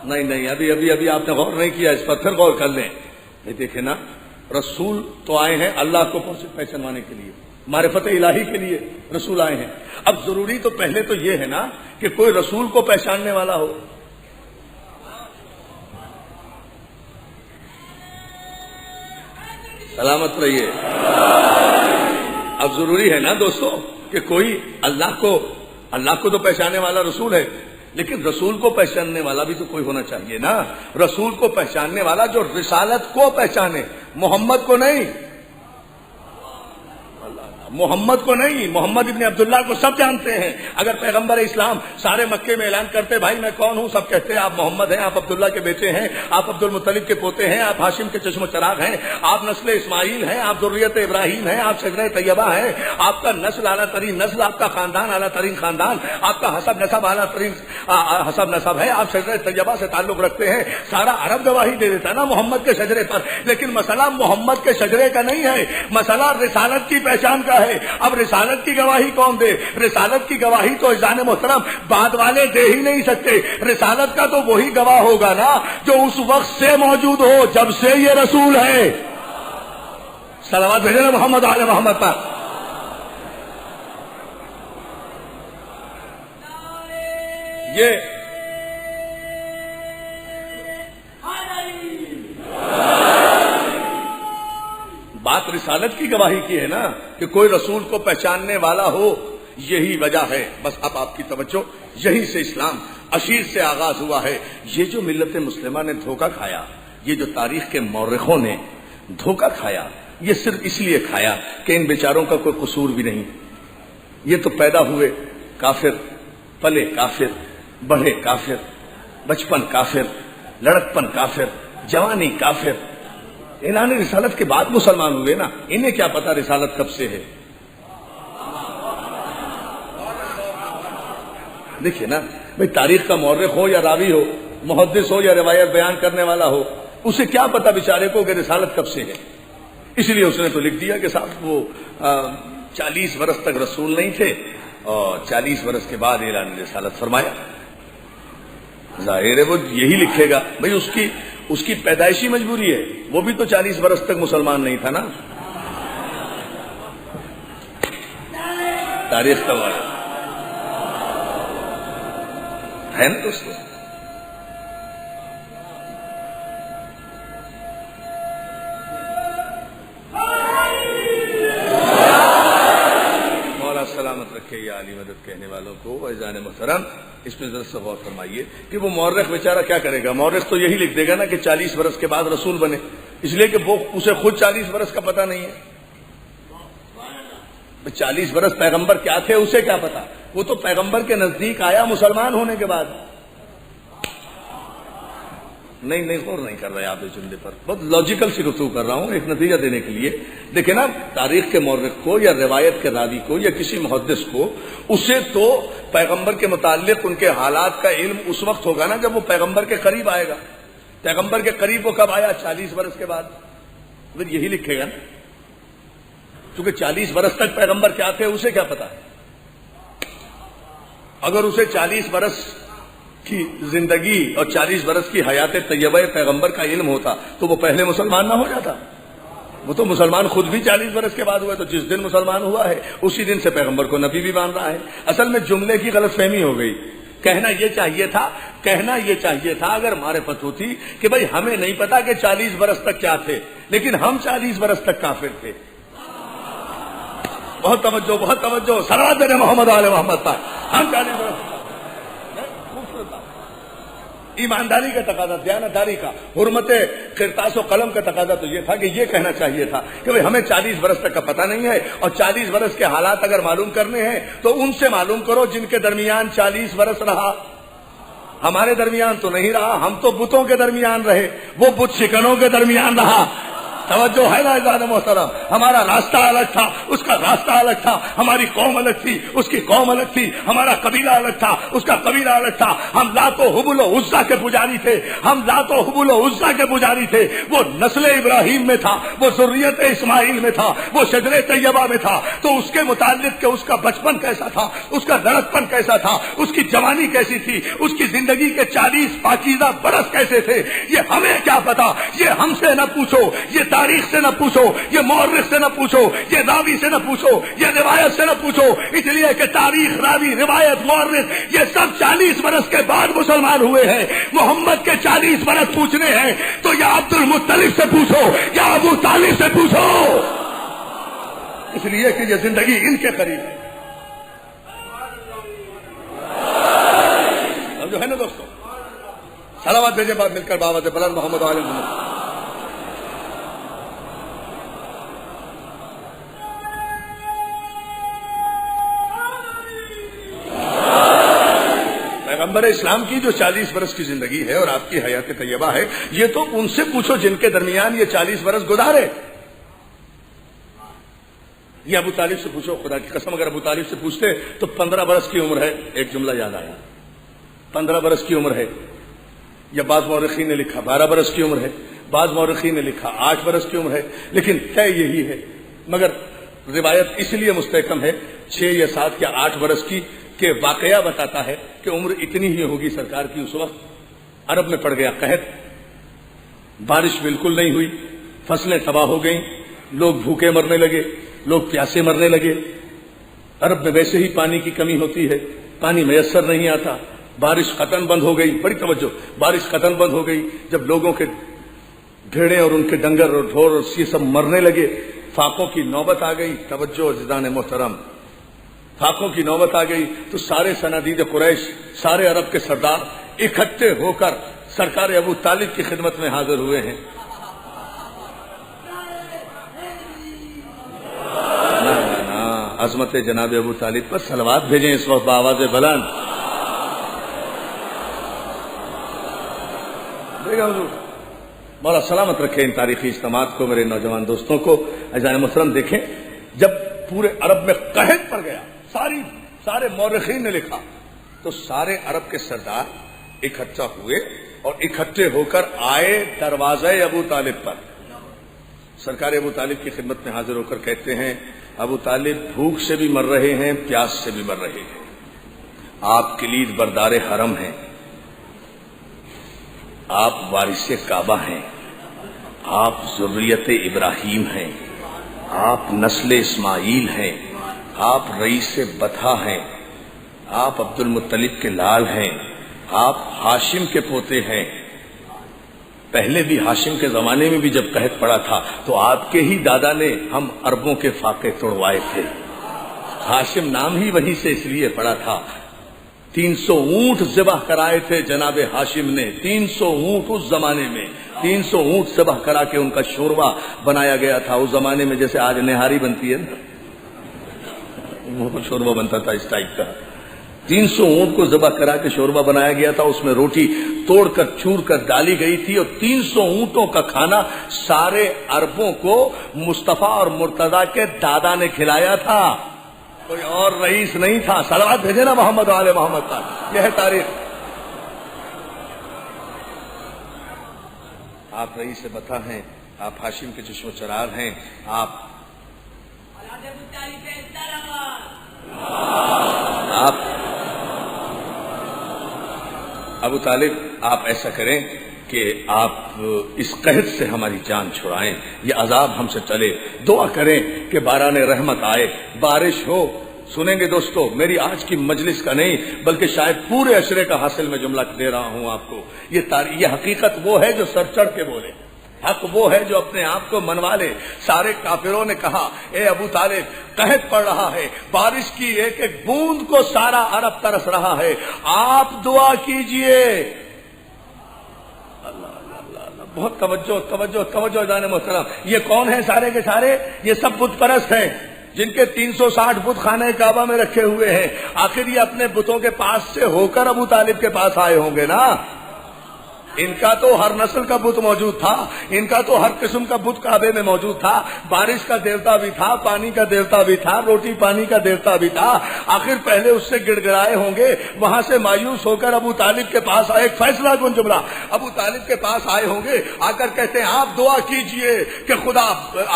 نہیں، ابھی آپ نے غور نہیں کیا اس پر، پھر غور کر لیں۔ یہ دیکھیں نا، رسول تو آئے ہیں اللہ کو پہچانوانے کے لیے، معرفت الہی کے لیے رسول آئے ہیں۔ اب ضروری تو پہلے تو یہ ہے نا کہ کوئی رسول کو پہچاننے والا ہو۔ سلامت رہیے۔ اب ضروری ہے نا دوستو کہ کوئی اللہ کو تو پہچاننے والا رسول ہے، لیکن رسول کو پہچاننے والا بھی تو کوئی ہونا چاہیے نا۔ رسول کو پہچاننے والا جو رسالت کو پہچانے، محمد کو نہیں، محمد کو نہیں۔ محمد ابن عبداللہ کو سب جانتے ہیں۔ اگر پیغمبر اسلام سارے مکے میں اعلان کرتے بھائی میں کون ہوں، سب کہتے ہیں آپ محمد ہیں، آپ عبداللہ کے بیٹے ہیں، آپ عبد المطلب کے پوتے ہیں، آپ ہاشم کے چشم و چراغ ہیں، آپ نسل اسماعیل ہیں، آپ ذریت ابراہیم ہیں، آپ شجرہ طیبہ ہیں، آپ کا نسل اعلیٰ ترین نسل، آپ کا خاندان اعلیٰ ترین خاندان، آپ کا حسب نسب اعلیٰ ترین حسب نسب ہے، آپ شجرہ طیبہ سے تعلق رکھتے ہیں۔ سارا عرب گواہی دے دیتا نا محمد کے شجرے پر، لیکن مسئلہ محمد کے شجرے کا نہیں ہے، مسئلہ رسالت کی پہچان کا ہے۔ اب رسالت کی گواہی کون دے؟ رسالت کی گواہی تو اذان محترم بعد والے دے ہی نہیں سکتے۔ رسالت کا تو وہی گواہ ہوگا نا جو اس وقت سے موجود ہو جب سے یہ رسول ہے۔ صلوات بھیجنا محمد آل محمد پر۔ یہ بات رسالت کی گواہی کی ہے نا کہ کوئی رسول کو پہچاننے والا ہو، یہی وجہ ہے۔ بس اب آپ کی توجہ، یہیں سے اسلام عشیر سے آغاز ہوا ہے۔ یہ جو ملت مسلمہ نے دھوکہ کھایا، یہ جو تاریخ کے مورخوں نے دھوکہ کھایا، یہ صرف اس لیے کھایا کہ ان بیچاروں کا کوئی قصور بھی نہیں۔ یہ تو پیدا ہوئے کافر، پلے کافر، بڑھے کافر، بچپن کافر، لڑکپن کافر، جوانی کافر. اعلان رسالت کے بعد مسلمان ہوئے نا، انہیں کیا پتا رسالت کب سے ہے. دیکھیے نا بھئی، تاریخ کا مورخ ہو یا راوی ہو، محدث ہو یا روایت بیان کرنے والا ہو، اسے کیا پتا بیچارے کو کہ رسالت کب سے ہے. اس لیے اس نے تو لکھ دیا کہ صاحب وہ 40 برس تک رسول نہیں تھے اور 40 برس کے بعد اعلان رسالت فرمایا. ظاہر ہے وہ یہی لکھے گا بھئی، اس کی پیدائشی مجبوری ہے، وہ بھی تو 40 برس تک مسلمان نہیں تھا نا. تاریخ کا واقعہ ہے نا دوستو. مولا سلامت رکھے یا علی مدد کہنے والوں کو. عزیزان محترم، اس پہ ذرا سے غور فرمائیے کہ وہ مورخ بیچارہ کیا کرے گا. مورخ تو یہی لکھ دے گا نا کہ 40 برس کے بعد رسول بنے، اس لیے کہ وہ اسے خود 40 برس کا پتہ نہیں ہے. 40 برس پیغمبر کیا تھے اسے کیا پتا، وہ تو پیغمبر کے نزدیک آیا مسلمان ہونے کے بعد. نہیں غور نہیں کر رہے آپ اس جملے پر. بہت لاجیکل سی گفتگو کر رہا ہوں ایک نتیجہ دینے کے لیے. دیکھیں نا، تاریخ کے مورخ کو یا روایت کے راوی کو یا کسی محدث کو، اسے تو پیغمبر کے متعلق ان کے حالات کا علم اس وقت ہوگا نا جب وہ پیغمبر کے قریب آئے گا. پیغمبر کے قریب وہ کب آیا؟ 40 برس کے بعد. پھر یہی لکھے گا نا، کیونکہ 40 برس تک پیغمبر کیا تھے اسے کیا پتا. اگر اسے 40 برس کی زندگی اور 40 برس کی حیات طیبہ پیغمبر کا علم ہوتا تو وہ پہلے مسلمان نہ ہو جاتا. وہ تو مسلمان خود بھی 40 برس کے بعد ہوئے، تو جس دن مسلمان ہوا ہے اسی دن سے پیغمبر کو نبی بھی مان رہا ہے. اصل میں جملے کی غلط فہمی ہو گئی. کہنا یہ چاہیے تھا اگر معرفت ہوتی کہ بھئی ہمیں نہیں پتا کہ 40 برس تک کیا تھے، لیکن ہم 40 برس تک کافر تھے. بہت توجہ صلوات دے محمد علی محمد پر. ہم 40 برس ایمانداری کا تقاضا، دیانتداری کا، حرمت قرطاس و قلم کا تقاضا تو یہ تھا کہ یہ کہنا چاہیے تھا کہ بھئی ہمیں 40 برس تک کا پتہ نہیں ہے، اور 40 برس کے حالات اگر معلوم کرنے ہیں تو ان سے معلوم کرو جن کے درمیان 40 برس رہا. ہمارے درمیان تو نہیں رہا، ہم تو بتوں کے درمیان رہے، وہ بت شکنوں کے درمیان رہا. توجہ ہے نا عزیزان محترم. ہمارا راستہ الگ تھا، اس کا راستہ الگ تھا. ہماری قوم الگ تھی، اس کی قوم الگ تھی. ہمارا قبیلہ الگ تھا، اس کا قبیلہ الگ تھا. ہم لات و حبل و عزا کے پجاری تھے، وہ نسل ابراہیم میں تھا، وہ ذریت اسماعیل میں تھا، وہ شجر طیبہ میں تھا. تو اس کے متعلق کہ اس کا بچپن کیسا تھا، اس کا لڑکپن کیسا تھا، اس کی جوانی کیسی تھی، اس کی زندگی کے 40 پاکیزہ برس کیسے تھے، یہ ہمیں کیا پتا. یہ ہم سے نہ پوچھو، یہ تاریخ سے نہ پوچھو، یہ مورخ سے نہ پوچھو، یہ راوی سے نہ پوچھو، یہ روایت سے نہ پوچھو. اس لیے کہ تاریخ، راوی، روایت، مورخ یہ سب 40 برس کے بعد مسلمان ہوئے ہیں. محمد کے 40 برس پوچھنے ہیں تو یا عبد المطلب سے پوچھو یا ابو طالب سے پوچھو، اس لیے کہ یہ زندگی ان کے قریب ہے. جو ہے نا دوستو، صلوات بھیجے بعد مل کر باوت بلند محمد علی محمد. پیغمبر اسلام کی جو 40 برس کی زندگی ہے اور آپ کی حیات طیبہ ہے، یہ تو ان سے پوچھو جن کے درمیان یہ 40 برس گزارے. یہ ابو طالب سے پوچھو. خدا کی قسم اگر ابو طالب سے پوچھتے تو 15 برس کی عمر ہے. ایک جملہ یاد آیا، 15 برس کی عمر ہے. یا بعض مورخین نے لکھا 12 برس کی عمر ہے، بعض مورخین نے لکھا 8 برس کی عمر ہے، لیکن طے یہی ہے. مگر روایت اس لیے مستحکم ہے 6 یا 7 یا 8 برس کی کہ واقعہ بتاتا ہے کہ عمر اتنی ہی ہوگی سرکار کی. اس وقت عرب میں پڑ گیا قحط، بارش بالکل نہیں ہوئی، فصلیں تباہ ہو گئیں، لوگ بھوکے مرنے لگے، لوگ پیاسے مرنے لگے. عرب میں ویسے ہی پانی کی کمی ہوتی ہے، پانی میسر نہیں آتا. بارش قطعاً بند ہو گئی. بڑی توجہ، بارش قطعاً بند ہو گئی. جب لوگوں کے بھیڑیں اور ان کے ڈنگر اور ڈھور اور یہ سب مرنے لگے، فاقوں کی نوبت آ گئی. توجہ عزیزان محترم، فاقوں کی نوبت آ گئی تو سارے صنادید قریش، سارے عرب کے سردار اکٹھے ہو کر سرکار ابو طالب کی خدمت میں حاضر ہوئے ہیں. عظمت جناب ابو طالب پر صلوات بھیجیں اس وقت بآواز بلند. دیکھ حضور مولا سلامت رکھے ان تاریخی اجتماعات کو، میرے نوجوان دوستوں کو۔ عزیزان محترم دیکھیں، جب پورے عرب میں قحط پڑ گیا، سارے مورخین نے لکھا، تو سارے عرب کے سردار اکٹھا ہوئے اور اکٹھے ہو کر آئے دروازہ ابو طالب پر۔ سرکار ابو طالب کی خدمت میں حاضر ہو کر کہتے ہیں، ابو طالب بھوک سے بھی مر رہے ہیں، پیاس سے بھی مر رہے ہیں، آپ کلید بردار حرم ہیں، آپ وارث کعبہ ہیں، آپ ذریت ابراہیم ہیں، آپ نسل اسماعیل ہیں، آپ رئیس بطحہ ہیں، آپ عبد المطلب کے لال ہیں، آپ ہاشم کے پوتے ہیں۔ پہلے بھی ہاشم کے زمانے میں بھی جب قحط پڑا تھا تو آپ کے ہی دادا نے ہم عربوں کے فاقے توڑوائے تھے۔ ہاشم نام ہی وہیں سے اس لیے پڑا تھا۔ 300 اونٹ ذبح کرائے تھے جناب ہاشم نے، 300 اونٹ اس زمانے میں، 300 اونٹ ذبح کرا کے ان کا شوربہ بنایا گیا تھا۔ اس زمانے میں جیسے آج نہاری بنتی ہے نا، وہ شوربہ بنتا تھا اس ٹائپ کا۔ 300 اونٹ کو ذبح کرا کے شوربہ بنایا گیا تھا، اس میں روٹی توڑ کر چور کر ڈالی گئی تھی، اور 300 اونٹوں کا کھانا سارے عربوں کو مصطفیٰ اور مرتضیٰ کے دادا نے کھلایا تھا، کوئی اور رئیس نہیں تھا۔ صلوات بھیجے نا محمد آل محمد کا، یہ ہے تاریخ۔ آپ رئیس بطحہ ہیں، آپ ہاشم کے چشم و چراغ ہیں، آپ ابو طالب، آپ ایسا کریں کہ آپ اس قحط سے ہماری جان چھڑائیں، یہ عذاب ہم سے چلے، دعا کریں کہ باران رحمت آئے، بارش ہو۔ سنیں گے دوستو، میری آج کی مجلس کا نہیں بلکہ شاید پورے عشرے کا حاصل میں جملہ دے رہا ہوں آپ کو۔ یہ حقیقت وہ ہے جو سر چڑھ کے بولے، حق وہ ہے جو اپنے آپ کو منوا لے۔ سارے کافروں نے کہا، اے ابو طالب، قحط پڑ رہا ہے، بارش کی ایک ایک بوند کو سارا عرب ترس رہا ہے، آپ دعا کیجئے۔ بہت توجہ جانے محترم، یہ کون ہیں سارے کے سارے؟ یہ سب بت پرست ہیں جن کے 360 بت خانہ کعبہ میں رکھے ہوئے ہیں۔ آخر یہ اپنے بتوں کے پاس سے ہو کر ابو طالب کے پاس آئے ہوں گے نا۔ ان کا تو ہر نسل کا بت موجود تھا، ان کا تو ہر قسم کا بت کعبے میں موجود تھا، بارش کا دیوتا بھی تھا، پانی کا دیوتا بھی تھا، روٹی پانی کا دیوتا بھی تھا۔ آخر پہلے اس سے گڑ گڑائے ہوں گے، وہاں سے مایوس ہو کر ابو طالب کے پاس آئے، ایک فیصلہ کن جملہ، ابو طالب کے پاس آئے ہوں گے، آ کر کہتے ہیں آپ دعا کیجئے کہ خدا،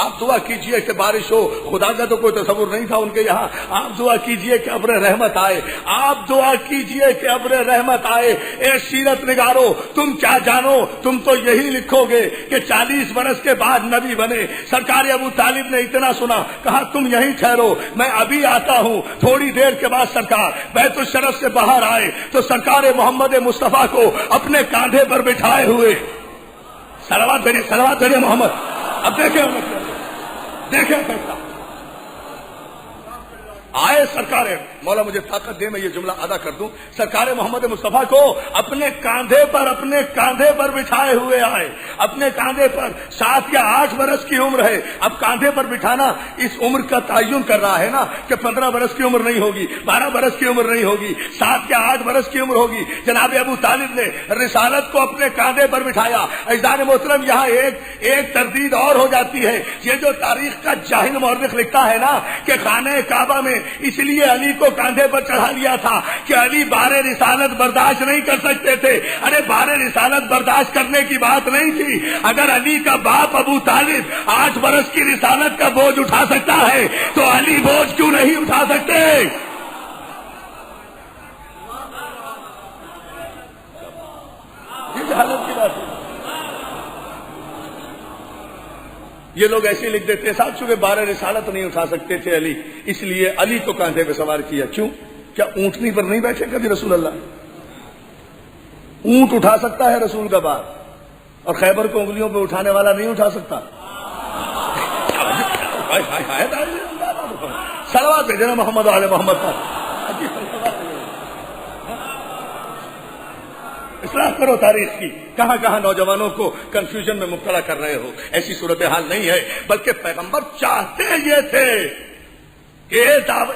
آپ دعا کیجئے کہ بارش ہو۔ خدا کا تو کوئی تصور نہیں تھا ان کے یہاں۔ آپ دعا کیجئے کہ ابر رحمت آئے، آپ دعا کیجئے کہ ابر رحمت آئے۔ اے سیرت نگارو، تم کیا جانو؟ تم تو یہی لکھو گے کہ 40 برس کے بعد نبی بنے۔ سرکار ابو طالب نے اتنا سنا، کہا تم یہیں ٹھہرو، میں ابھی آتا ہوں۔ تھوڑی دیر کے بعد سرکار بیت الشرف سے باہر آئے تو سرکار محمد مصطفیٰ کو اپنے کاندھے پر بٹھائے ہوئے، صلوات بھیجے محمد۔ اب دیکھیں فیصلہ آئے سرکار مولا، مجھے طاقت دے میں یہ جملہ ادا کر دوں۔ سرکار محمد مصطفیٰ کو اپنے کاندھے پر بٹھائے ہوئے آئے، اپنے کاندھے پر 7 یا 8 برس کی عمر ہے۔ اب کاندھے پر بٹھانا اس عمر کا تعین کر رہا ہے نا کہ 15 برس کی عمر نہیں ہوگی، 12 برس کی عمر نہیں ہوگی، 7 یا 8 برس کی عمر ہوگی۔ جناب ابو طالب نے رسالت کو اپنے کاندھے پر بٹھایا۔ عزیزان محترم، یہاں ایک تردید اور ہو جاتی ہے۔ یہ جو تاریخ کا جاہل مورخ لکھتا ہے نا کہ خانہ کعبہ میں اس لیے علی کو کاندھے پر چڑھا لیا تھا کہ علی بار رسالت برداشت نہیں کر سکتے تھے۔ ارے بار رسالت برداشت کرنے کی بات نہیں تھی۔ اگر علی کا باپ ابو طالب 8 برس کی رسالت کا بوجھ اٹھا سکتا ہے تو علی بوجھ کیوں نہیں اٹھا سکتے؟ یہ حالت کی بات ہے۔ یہ لوگ ایسے لکھ دیتے ہیں صاحب چونکہ بار رسالت نہیں اٹھا سکتے تھے علی، اس لیے علی کو کاندھے پہ سوار کیا۔ کیوں؟ کیا اونٹنی پر نہیں بیٹھے کبھی رسول اللہ؟ اونٹ اٹھا سکتا ہے رسول کا بار، اور خیبر کو انگلیوں پہ اٹھانے والا نہیں اٹھا سکتا۔ صلوات بھیجنا محمد آل محمد پر۔ اصلاح کرو تاریخ کی، کہاں کہاں نوجوانوں کو کنفیوژن میں مبتلا کر رہے ہو۔ ایسی صورتحال نہیں ہے، بلکہ پیغمبر چاہتے یہ تھے کہ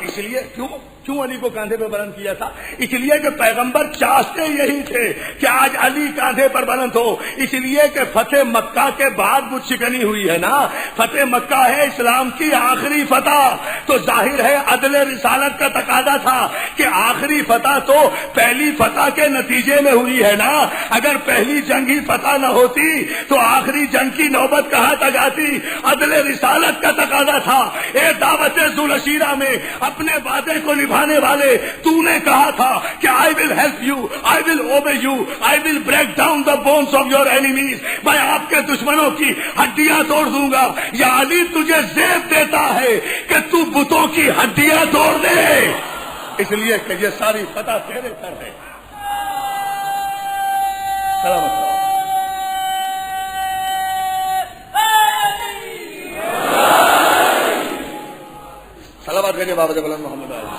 اس لیے کیوں کیوں علی کو کاندھے پہ بلند کیا تھا؟ اس لیے کہ پیغمبر چاہتے یہی تھے کہ آج علی کاندھے پر بلند ہو، اس لیے کہ فتح مکہ کے بعد بت شکنی ہوئی ہے نا، فتح مکہ ہے اسلام کی آخری فتح، تو ظاہر ہے عدل رسالت کا تقاضا تھا کہ آخری فتح تو پہلی فتح کے نتیجے میں ہوئی ہے نا، اگر پہلی جنگ ہی فتح نہ ہوتی تو آخری جنگ کی نوبت کہاں تک آتی؟ عدل رسالت کا تقاضا تھا۔ اے دعوت ذوالعشیرہ میں اپنے وعدے کو نبھانے والے، تو نے کہا تھا کہ I will help you, I will obey you, I will break down the bones of your enemies, میں آپ کے دشمنوں کی ہڈیاں توڑ دوں گا۔ یا علی تجھے زیب دیتا ہے کہ تو بتوں کی ہڈیاں توڑ دے، اس لیے کہ یہ ساری فتح تیرے سر ہے۔ سلامت رہو۔ سلامت بھیجے بابا جی بلند محمد علی۔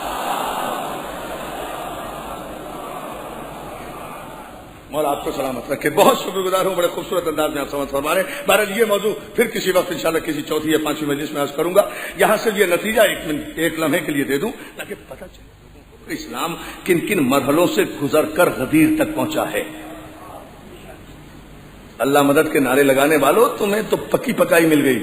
مولا آپ کو سلامت رکھے، بہت شکر گزار ہوں، بڑے خوبصورت انداز میں آپ سمجھ فرما رہے ہیں۔ بہرحال یہ موضوع پھر کسی وقت انشاءاللہ کسی چوتھی یا پانچویں مجلس میں عرض کروں گا۔ یہاں سے یہ نتیجہ ایک لمحے کے لیے دے دوں تاکہ پتہ چلے اسلام کن کن مرحلوں سے گزر کر غدیر تک پہنچا ہے۔ اللہ مدد کے نعرے لگانے والوں، تمہیں تو پکی پکائی مل گئی۔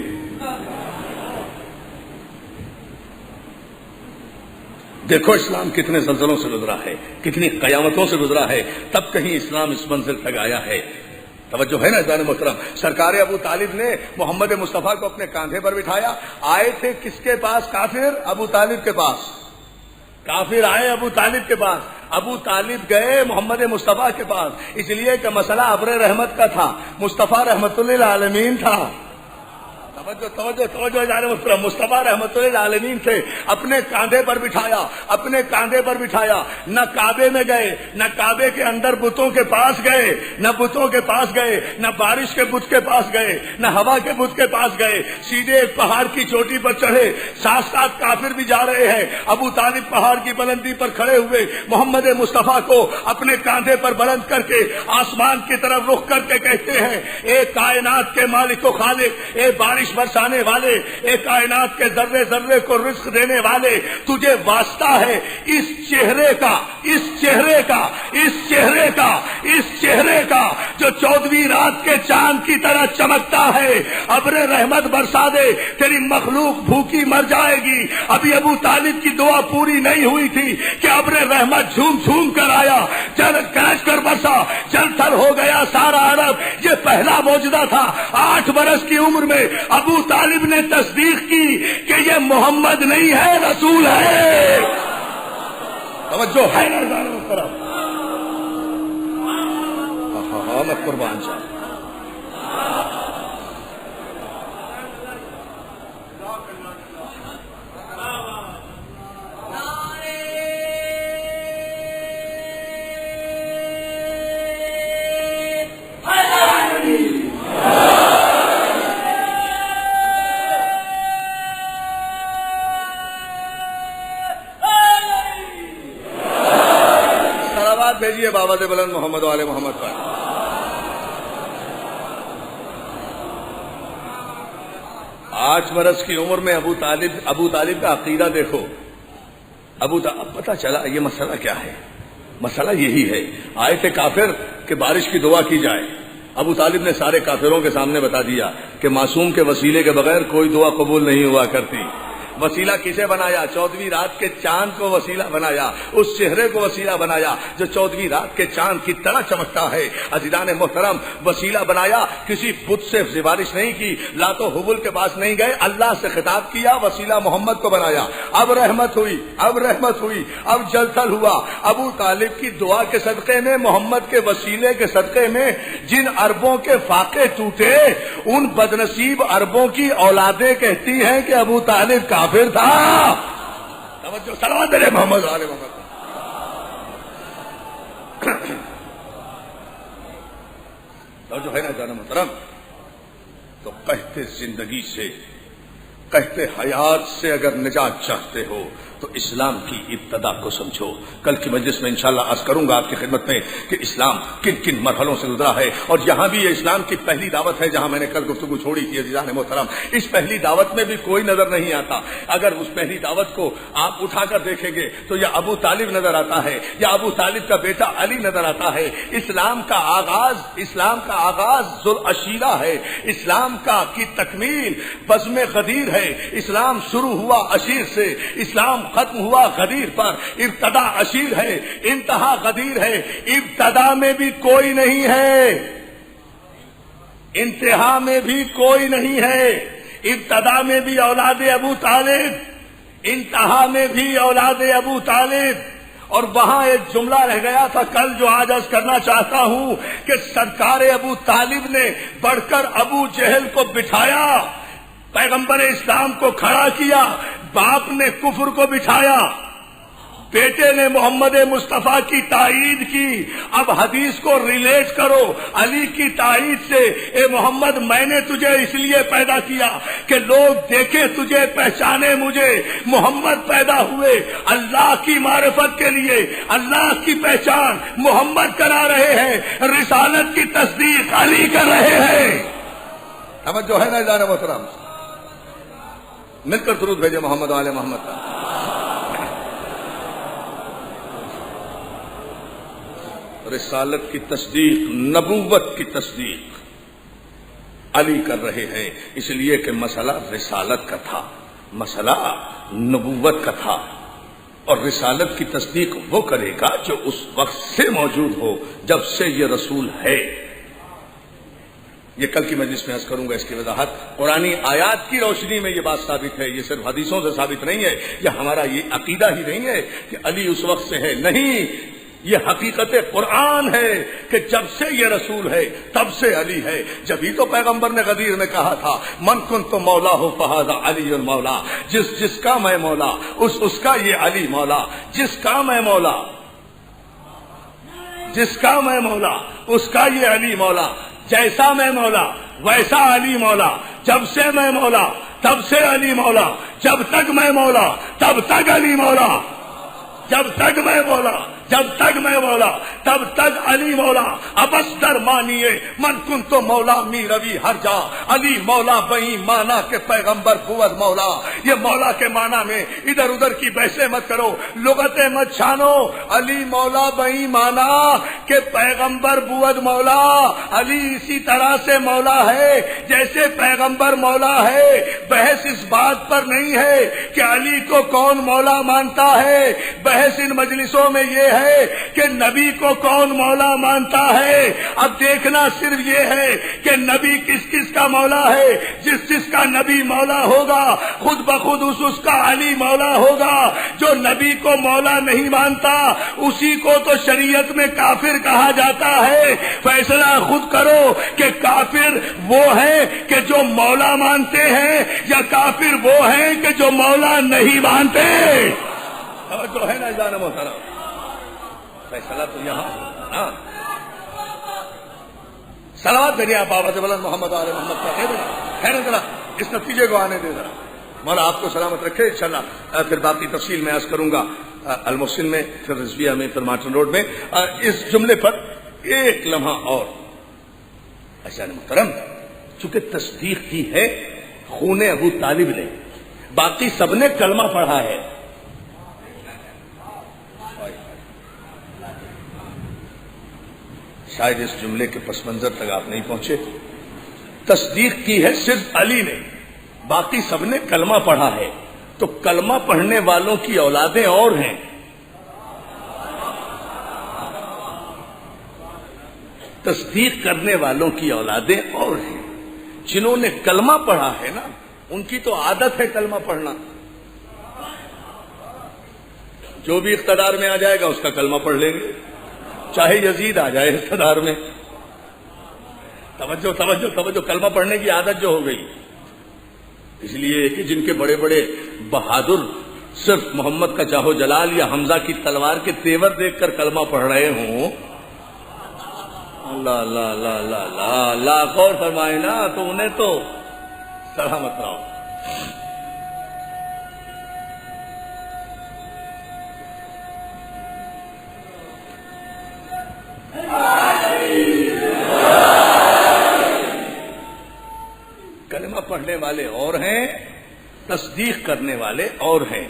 دیکھو اسلام کتنے زلزلوں سے گزرا ہے، کتنی قیامتوں سے گزرا ہے، تب کہیں اسلام اس منزل تک آیا ہے۔ توجہ ہے نا جان محترم؟ سرکار ابو طالب نے محمد مصطفیٰ کو اپنے کاندھے پر بٹھایا، آئے تھے کس کے پاس؟ کافر ابو طالب کے پاس۔ کافر آئے ابو طالب کے پاس، ابو طالب گئے محمد مصطفیٰ کے پاس، اس لیے کہ مسئلہ ابر رحمت کا تھا، مصطفیٰ رحمت للعالمین تھا۔ توجہ جان محترم، مصطفیٰ رحمت للعالمین تھے، اپنے کاندھے پر بٹھایا، اپنے کاندھے پر بٹھایا، نہ کعبے میں گئے، نہ کعبے کے اندر بتوں کے پاس گئے، نہ بتوں کے پاس گئے، نہ بارش کے بت کے پاس گئے، نہ ہوا کے بت کے پاس گئے، سیدھے ایک پہاڑ کی چوٹی پر چڑھے، ساتھ ساتھ کافر بھی جا رہے ہیں۔ ابو طالب پہاڑ کی بلندی پر کھڑے ہوئے محمد مصطفیٰ کو اپنے کاندھے پر بلند کر کے آسمان کی طرف رخ کر کے کہتے ہیں، اے کائنات کے مالک و خالق، اے بارش برسانے والے، ایک کائنات کے ذرے ذرے کو رزق دینے والے، تجھے واسطہ ہے اس چہرے کا، اس چہرے کا، اس چہرے کا، اس چہرے کا جو 14ویں رات کے چاند کی طرح چمکتا ہے، ابر رحمت برسا دے، تیری مخلوق بھوکی مر جائے گی۔ ابھی ابو طالب کی دعا پوری نہیں ہوئی تھی کہ ابر رحمت جھوم جھوم کر آیا، چل گرج کر برسا، جل تھل ہو گیا سارا عرب۔ یہ پہلا معجزہ تھا۔ 8 برس کی عمر میں ابو طالب نے تصدیق کی کہ یہ محمد نہیں ہے، رسول ہے۔ توجہ ہے نا ظالموں طرف؟ ہاں میں قربان جاؤں۔ بھیجیے بابا دے بلند محمد والے محمد پر۔ آٹھ برس کی عمر میں ابو طالب کا عقیدہ دیکھو۔ اب پتہ چلا یہ مسئلہ کیا ہے۔ مسئلہ یہی ہے، آئے تھے کافر کہ بارش کی دعا کی جائے۔ ابو طالب نے سارے کافروں کے سامنے بتا دیا کہ معصوم کے وسیلے کے بغیر کوئی دعا قبول نہیں ہوا کرتی۔ وسیلہ کسے بنایا؟ 14ویں رات کے چاند کو وسیلہ بنایا، اس چہرے کو وسیلہ بنایا جو 14ویں رات کے چاند کی طرح چمکتا ہے۔ عزیزان محترم، وسیلہ بنایا، کسی بت سے سفارش نہیں کی، لات و حبل کے پاس نہیں گئے، اللہ سے خطاب کیا، وسیلہ محمد کو بنایا۔ اب رحمت ہوئی، اب رحمت ہوئی، اب جلتھل ہوا۔ ابو طالب کی دعا کے صدقے میں، محمد کے وسیلے کے صدقے میں جن عربوں کے فاقے ٹوٹے، ان بدنصیب عربوں کی اولادیں کہتی ہیں کہ ابو طالب کا پھر تھا۔ توجہ، صلوات علی محمد علی محمد۔ توجہ ہے نا جان محترم؟ تو قحط زندگی سے، قحط حیات سے اگر نجات چاہتے ہو تو اسلام کی ابتدا کو سمجھو. کل کی مجلس میں انشاءاللہ عرض کروں گا آپ کی خدمت میں کہ اسلام کن کن مرحلوں سے گزرا ہے، اور یہاں بھی یہ اسلام کی پہلی دعوت ہے جہاں میں نے کل گفتگو چھوڑی تھی. عزیزان محترم، اس پہلی دعوت میں بھی کوئی نظر نہیں آتا. اگر اس پہلی دعوت کو آپ اٹھا کر دیکھیں گے تو یا ابو طالب نظر آتا ہے یا ابو طالب کا بیٹا علی نظر آتا ہے. اسلام کا آغاز ذوالعشیرہ ہے. اسلام کی تکمیل بزم غدیر ہے. اسلام شروع ہوا عشیر سے، اسلام ختم ہوا غدیر پر. ابتدا عشیر ہے، انتہا غدیر ہے. ابتدا میں بھی کوئی نہیں ہے، انتہا میں بھی کوئی نہیں ہے. ابتدا میں بھی اولاد ابو طالب، انتہا میں بھی اولاد ابو طالب. اور وہاں ایک جملہ رہ گیا تھا کل جو آج عرض کرنا چاہتا ہوں کہ سرکار ابو طالب نے بڑھ کر ابو جہل کو بٹھایا، پیغمبر اسلام کو کھڑا کیا. باپ نے کفر کو بٹھایا، بیٹے نے محمد مصطفیٰ کی تائید کی. اب حدیث کو ریلیٹ کرو علی کی تائید سے. اے محمد، میں نے تجھے اس لیے پیدا کیا کہ لوگ دیکھیں تجھے، پہچانے مجھے. محمد پیدا ہوئے اللہ کی معرفت کے لیے، اللہ کی پہچان محمد کرا رہے ہیں، رسالت کی تصدیق علی کر رہے ہیں. توجہ ہے نا جانا محترم؟ مل کر درود بھیجے محمد والے محمد کا. رسالت کی تصدیق، نبوت کی تصدیق علی کر رہے ہیں، اس لیے کہ مسئلہ رسالت کا تھا، مسئلہ نبوت کا تھا. اور رسالت کی تصدیق وہ کرے گا جو اس وقت سے موجود ہو جب سے یہ رسول ہے. یہ کل کی مجلس میں عرض کروں گا اس کی وضاحت. قرآنی آیات کی روشنی میں یہ بات ثابت ہے، یہ صرف حدیثوں سے ثابت نہیں ہے. یہ ہمارا یہ عقیدہ ہی نہیں ہے کہ علی اس وقت سے ہے، نہیں، یہ حقیقت قرآن ہے کہ جب سے یہ رسول ہے تب سے علی ہے. جبھی تو پیغمبر نے غدیر میں کہا تھا من کنت مولا ہو فہذا علی المولا، جس کا میں مولا اس کا یہ علی مولا. جس کا میں مولا اس کا یہ علی مولا. جیسا میں مولا ویسا علی مولا. جب سے میں مولا تب سے علی مولا. جب تک میں مولا تب تک علی مولا. جب تک میں مولا تب تک علی مولا. ابستر مانیے من کن تو مولا می روی ہر جا. علی مولا بئی مانا کہ پیغمبر بود مولا. یہ مولا کے معنی میں ادھر ادھر کی بحثیں مت کرو، لغتیں مت چھانو. علی مولا بئی مانا کہ پیغمبر بود مولا. علی اسی طرح سے مولا ہے جیسے پیغمبر مولا ہے. بحث اس بات پر نہیں ہے کہ علی کو کون مولا مانتا ہے، بحث ان مجلسوں میں یہ ہے کہ نبی کو کون مولا مانتا ہے. اب دیکھنا صرف یہ ہے کہ نبی کس کس کا مولا ہے. جس کا نبی مولا ہوگا خود بخود اس کا علی مولا ہوگا. جو نبی کو مولا نہیں مانتا اسی کو تو شریعت میں کافر کہا جاتا ہے. فیصلہ خود کرو کہ کافر وہ ہیں کہ جو مولا مانتے ہیں یا کافر وہ ہیں کہ جو مولا نہیں مانتے. جو ہے نا جانا محترم، فیصلہ تو یہاں. صلوات بھیجیے آپ بابا بلند محمد علیہ محمد کا. خیر ذرا اس نتیجے کو آنے دے. ذرا مولا آپ کو سلامت رکھے. انشاءاللہ پھر باقی تفصیل میں عرض کروں گا المحسن میں، پھر رضویہ میں، پھر مارٹن روڈ میں. اس جملے پر ایک لمحہ اور. اچھا محترم، چونکہ تصدیق کی ہے خون ابو طالب نے، باقی سب نے کلمہ پڑھا ہے. شاید اس جملے کے پس منظر تک آپ نہیں پہنچے. تصدیق کی ہے صرف علی نے، باقی سب نے کلمہ پڑھا ہے. تو کلمہ پڑھنے والوں کی اولادیں اور ہیں. تصدیق کرنے والوں کی اولادیں اور ہیں. جنہوں نے کلمہ پڑھا ہے نا ان کی تو عادت ہے کلمہ پڑھنا. جو بھی اقتدار میں آ جائے گا اس کا کلمہ پڑھ لیں گے، چاہے یزید آ جائے اقتدار میں. توجہ توجہ توجہ، کلمہ پڑھنے کی عادت جو ہو گئی. اس لیے کہ جن کے بڑے بڑے بہادر صرف محمد کا جاہو جلال یا حمزہ کی تلوار کے تیور دیکھ کر کلمہ پڑھ رہے ہوں، اللہ اللہ اللہ اللہ اللہ اللہ غور فرمائے نا، تو انہیں تو سلامت رہو. پڑھنے والے اور ہیں، تصدیق کرنے والے اور ہیں۔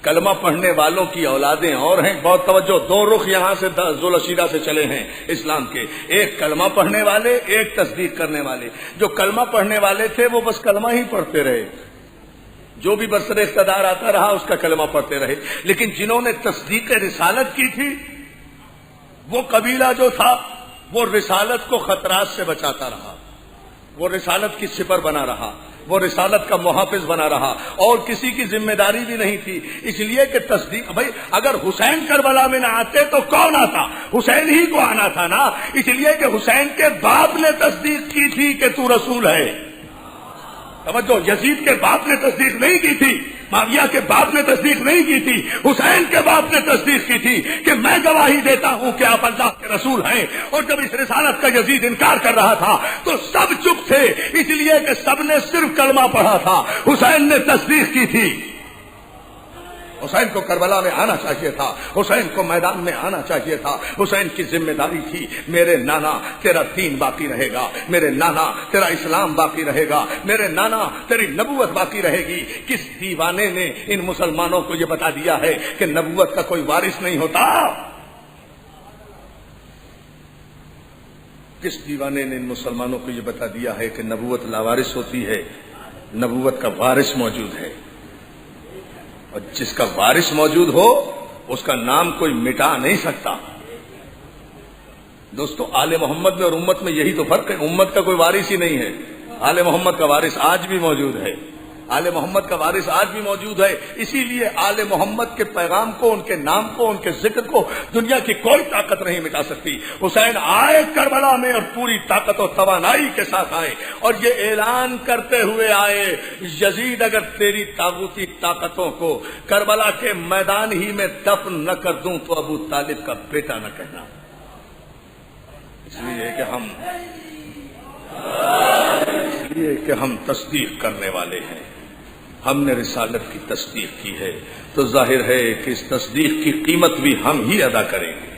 کلمہ پڑھنے والوں کی اولادیں اور ہیں۔ بہت توجہ، دو رخ یہاں سے ذوالشیرہ سے چلے ہیں اسلام کے، ایک کلمہ پڑھنے والے، ایک تصدیق کرنے والے۔ جو کلمہ پڑھنے والے تھے وہ بس کلمہ ہی پڑھتے رہے، جو بھی برسر اقتدار آتا رہا اس کا کلمہ پڑھتے رہے، لیکن جنہوں نے تصدیق رسالت کی تھی وہ قبیلہ جو تھا وہ رسالت کو خطرات سے بچاتا رہا، وہ رسالت کی سپر بنا رہا، وہ رسالت کا محافظ بنا رہا، اور کسی کی ذمہ داری بھی نہیں تھی، اس لیے کہ تصدیق، بھائی اگر حسین کربلا میں نہ آتے تو کون آتا؟ حسین ہی کو آنا تھا نا، اس لیے کہ حسین کے باپ نے تصدیق کی تھی کہ تو رسول ہے۔ توجہ، یزید کے باپ نے تصدیق نہیں کی تھی، معاویہ کے باپ نے تصدیق نہیں کی تھی، حسین کے باپ نے تصدیق کی تھی کہ میں گواہی دیتا ہوں کہ آپ اللہ کے رسول ہیں۔ اور جب اس رسالت کا یزید انکار کر رہا تھا تو سب چپ تھے، اس لیے کہ سب نے صرف کلمہ پڑھا تھا، حسین نے تصدیق کی تھی۔ حسین کو کربلا میں آنا چاہیے تھا، حسین کو میدان میں آنا چاہیے تھا، حسین کی ذمہ داری تھی، میرے نانا تیرا دین باقی رہے گا، میرے نانا تیرا اسلام باقی رہے گا، میرے نانا تیری نبوت باقی رہے گی۔ کس دیوانے نے ان مسلمانوں کو یہ بتا دیا ہے کہ نبوت کا کوئی وارث نہیں ہوتا؟ کس دیوانے نے ان مسلمانوں کو یہ بتا دیا ہے کہ نبوت لاوارث ہوتی ہے، نبوت کا وارث موجود ہے؟ اور جس کا وارث موجود ہو اس کا نام کوئی مٹا نہیں سکتا۔ دوستو، آل محمد میں اور امت میں یہی تو فرق ہے، امت کا کوئی وارث ہی نہیں ہے، آل محمد کا وارث آج بھی موجود ہے، آل محمد کا وارث آج بھی موجود ہے۔ اسی لیے آل محمد کے پیغام کو، ان کے نام کو، ان کے ذکر کو دنیا کی کوئی طاقت نہیں مٹا سکتی۔ حسین آئے کربلا میں اور پوری طاقت و توانائی کے ساتھ آئے اور یہ اعلان کرتے ہوئے آئے، یزید اگر تیری طاغوتی طاقتوں کو کربلا کے میدان ہی میں دفن نہ کر دوں تو ابو طالب کا بیٹا نہ کہنا۔ اس لیے کہ ہم تصدیق کرنے والے ہیں، ہم نے رسالت کی تصدیق کی ہے، تو ظاہر ہے کہ اس تصدیق کی قیمت بھی ہم ہی ادا کریں گے،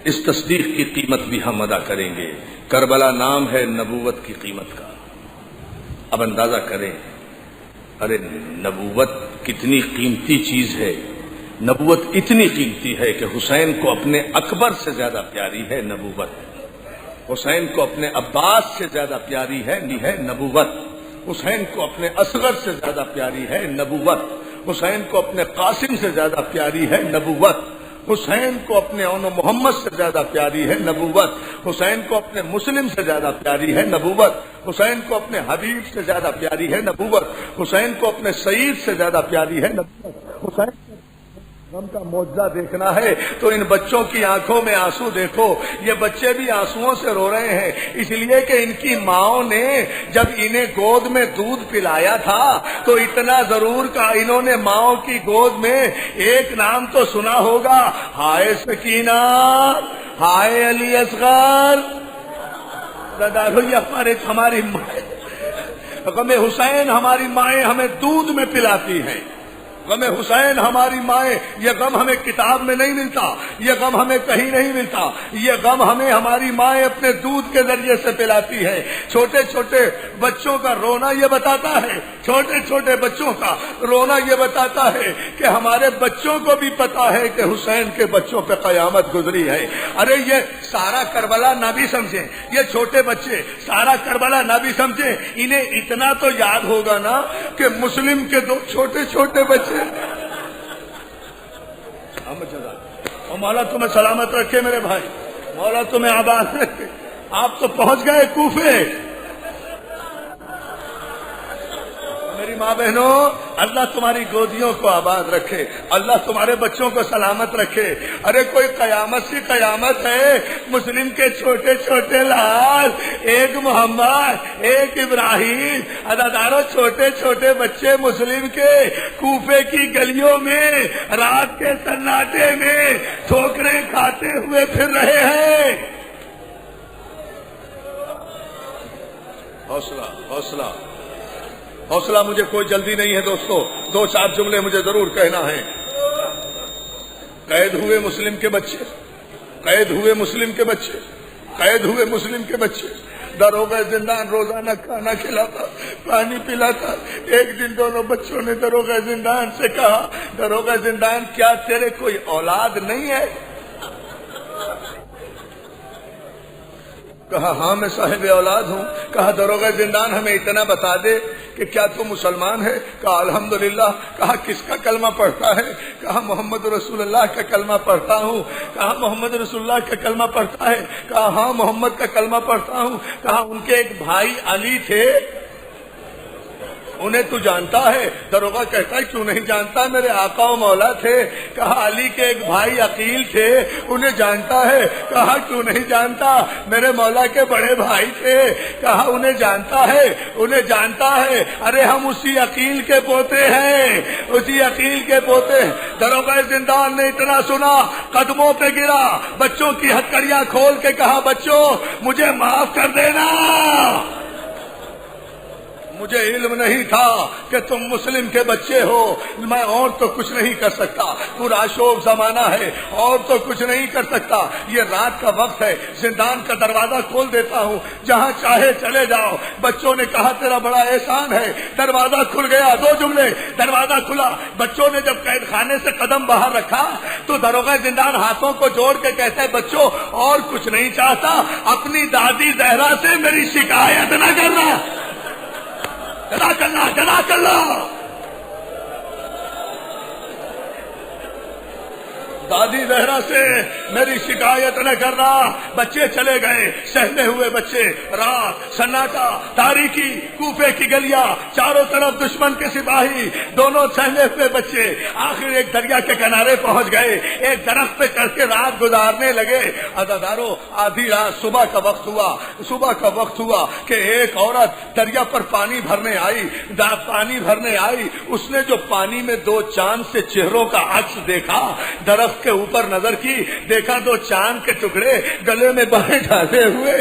اس تصدیق کی قیمت بھی ہم ادا کریں گے۔ کربلا نام ہے نبوت کی قیمت کا۔ اب اندازہ کریں، ارے نبوت کتنی قیمتی چیز ہے، نبوت اتنی قیمتی ہے کہ حسین کو اپنے اکبر سے زیادہ پیاری ہے نبوت، حسین کو اپنے عباس سے زیادہ پیاری ہے نبوت، حسین کو اپنے اصغر سے زیادہ پیاری ہے نبوت، حسین کو اپنے قاسم سے زیادہ پیاری ہے نبوت، حسین کو اپنے اون محمد سے زیادہ پیاری ہے نبوت، حسین کو اپنے مسلم سے زیادہ پیاری ہے نبوت، حسین کو اپنے حبیب سے زیادہ پیاری ہے نبوت، حسین کو اپنے سعید سے زیادہ پیاری ہے نبوت۔ حسین غم کا معجزہ دیکھنا ہے تو ان بچوں کی آنکھوں میں آنسو دیکھو، یہ بچے بھی آنسوؤں سے رو رہے ہیں، اس لیے کہ ان کی ماؤں نے جب انہیں گود میں دودھ پلایا تھا تو اتنا ضرور کہا، انہوں نے ماؤں کی گود میں ایک نام تو سنا ہوگا، ہائے سکینہ، ہائے علی اصغر۔ ہماری غم حسین ہماری مائیں ہمیں دودھ میں پلاتی ہیں، غم حسین ہماری مائیں، یہ غم ہمیں کتاب میں نہیں ملتا، یہ غم ہمیں کہیں نہیں ملتا، یہ غم ہمیں ہماری مائیں اپنے دودھ کے ذریعے سے پلاتی ہے۔ چھوٹے چھوٹے بچوں کا رونا یہ بتاتا ہے، چھوٹے چھوٹے بچوں کا رونا یہ بتاتا ہے کہ ہمارے بچوں کو بھی پتا ہے کہ حسین کے بچوں پہ قیامت گزری ہے۔ ارے یہ سارا کربلا نہ بھی سمجھیں، یہ چھوٹے بچے سارا کربلا نہ بھی سمجھیں، انہیں اتنا تو یاد ہوگا نا کہ مسلم کے دو چھوٹے چھوٹے بچے، اور مولا تمہیں سلامت رکھے میرے بھائی، مولا تمہیں آباد رکھے۔ آپ تو پہنچ گئے کوفے، میری ماں بہنوں، اللہ تمہاری گودیوں کو آباد رکھے، اللہ تمہارے بچوں کو سلامت رکھے۔ ارے کوئی قیامت سی قیامت ہے، مسلم کے چھوٹے چھوٹے لال، ایک محمد، ایک ابراہیم، اداداروں چھوٹے چھوٹے بچے مسلم کے کوفے کی گلیوں میں رات کے سناٹے میں ٹھوکریں کھاتے ہوئے پھر رہے ہیں۔ حوصلہ حوصلہ حوصلہ، مجھے کوئی جلدی نہیں ہے دوستو، دو چار جملے مجھے ضرور کہنا ہے۔ قید ہوئے مسلم کے بچے، قید ہوئے مسلم کے بچے، قید ہوئے مسلم کے بچے، داروغہ زندان روزانہ کھانا کھلاتا، پانی پلاتا۔ ایک دن دونوں بچوں نے داروغہ زندان سے کہا، داروغہ زندان کیا تیرے کوئی اولاد نہیں ہے؟ کہا ہاں میں صاحب اولاد ہوں۔ کہا داروغہ زندان ہمیں اتنا بتا دے کہ کیا تو مسلمان ہے؟ کہا الحمدللہ۔ کہا کس کا کلمہ پڑھتا ہے؟ کہا محمد رسول اللہ کا کلمہ پڑھتا ہوں۔ کہا محمد رسول اللہ کا کلمہ پڑھتا ہے؟ کہا ہاں محمد کا کلمہ پڑھتا ہوں۔ کہا ان کے ایک بھائی علی تھے، انہیں تو جانتا ہے؟ داروغہ کہتا ہے کیوں نہیں جانتا، میرے آقا و مولا تھے۔ کہا علی کے ایک بھائی عقیل تھے، انہیں جانتا ہے؟ کہا کیوں نہیں جانتا، میرے مولا کے بڑے بھائی تھے۔ کہا انہیں جانتا ہے؟ انہیں جانتا ہے۔ ارے ہم اسی عقیل کے پوتے ہیں، اسی عقیل کے پوتے ہیں۔ داروغہ زندان نے اتنا سنا، قدموں پہ گرا، بچوں کی ہتھکڑیاں کھول کے کہا بچوں مجھے معاف کر دینا، مجھے علم نہیں تھا کہ تم مسلم کے بچے ہو، میں اور تو کچھ نہیں کر سکتا، پورا شوق زمانہ ہے اور تو کچھ نہیں کر سکتا، یہ رات کا وقت ہے، زندان کا دروازہ کھول دیتا ہوں، جہاں چاہے چلے جاؤ۔ بچوں نے کہا تیرا بڑا احسان ہے۔ دروازہ کھل گیا، دو جملے، دروازہ کھلا۔ بچوں نے جب قید خانے سے قدم باہر رکھا تو داروغہ زندان ہاتھوں کو جوڑ کے کہتا ہے بچوں اور کچھ نہیں چاہتا، اپنی دادی زہرا سے میری شکایت نہ کرنا، جدا کرنا۔ دادی زہرا سے میری شکایت نہ کرنا۔ بچے چلے گئے، سہمے ہوئے بچے، رات، سناٹا، تاریکی، کوفے کی گلیاں، چاروں طرف دشمن کے سپاہی، دونوں سہمے ہوئے بچے آخر ایک دریا کے کنارے پہنچ گئے، ایک درخت پہ چڑھ کے رات گزارنے لگے۔ عزادارو آدھی رات صبح کا وقت ہوا کہ ایک عورت دریا پر پانی بھرنے آئی، اس نے جو پانی میں دو چاند سے چہروں کا عکس دیکھا، درخت کے اوپر نظر کی، دیکھا دو چاند کے ٹکڑے گلے میں باہیں ڈالے ہوئے،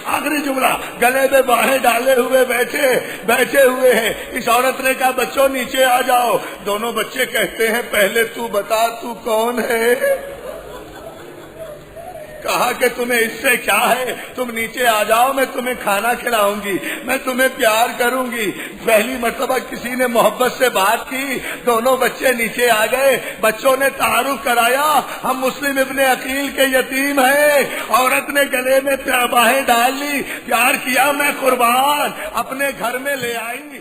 آخری جملہ گلے میں باہیں ڈالے ہوئے بیٹھے ہوئے ہیں۔ اس عورت نے کہا بچوں نیچے آ جاؤ۔ دونوں بچے کہتے ہیں پہلے تو بتا تو کون ہے؟ کہا کہ تمہیں اس سے کیا ہے، تم نیچے آ جاؤ، میں تمہیں کھانا کھلاؤں گی، میں تمہیں پیار کروں گی۔ پہلی مرتبہ کسی نے محبت سے بات کی، دونوں بچے نیچے آ گئے، بچوں نے تعارف کرایا ہم مسلم ابن عقیل کے یتیم ہیں۔ عورت نے گلے میں باہیں ڈال لی، پیار کیا، میں قربان، اپنے گھر میں لے آئی۔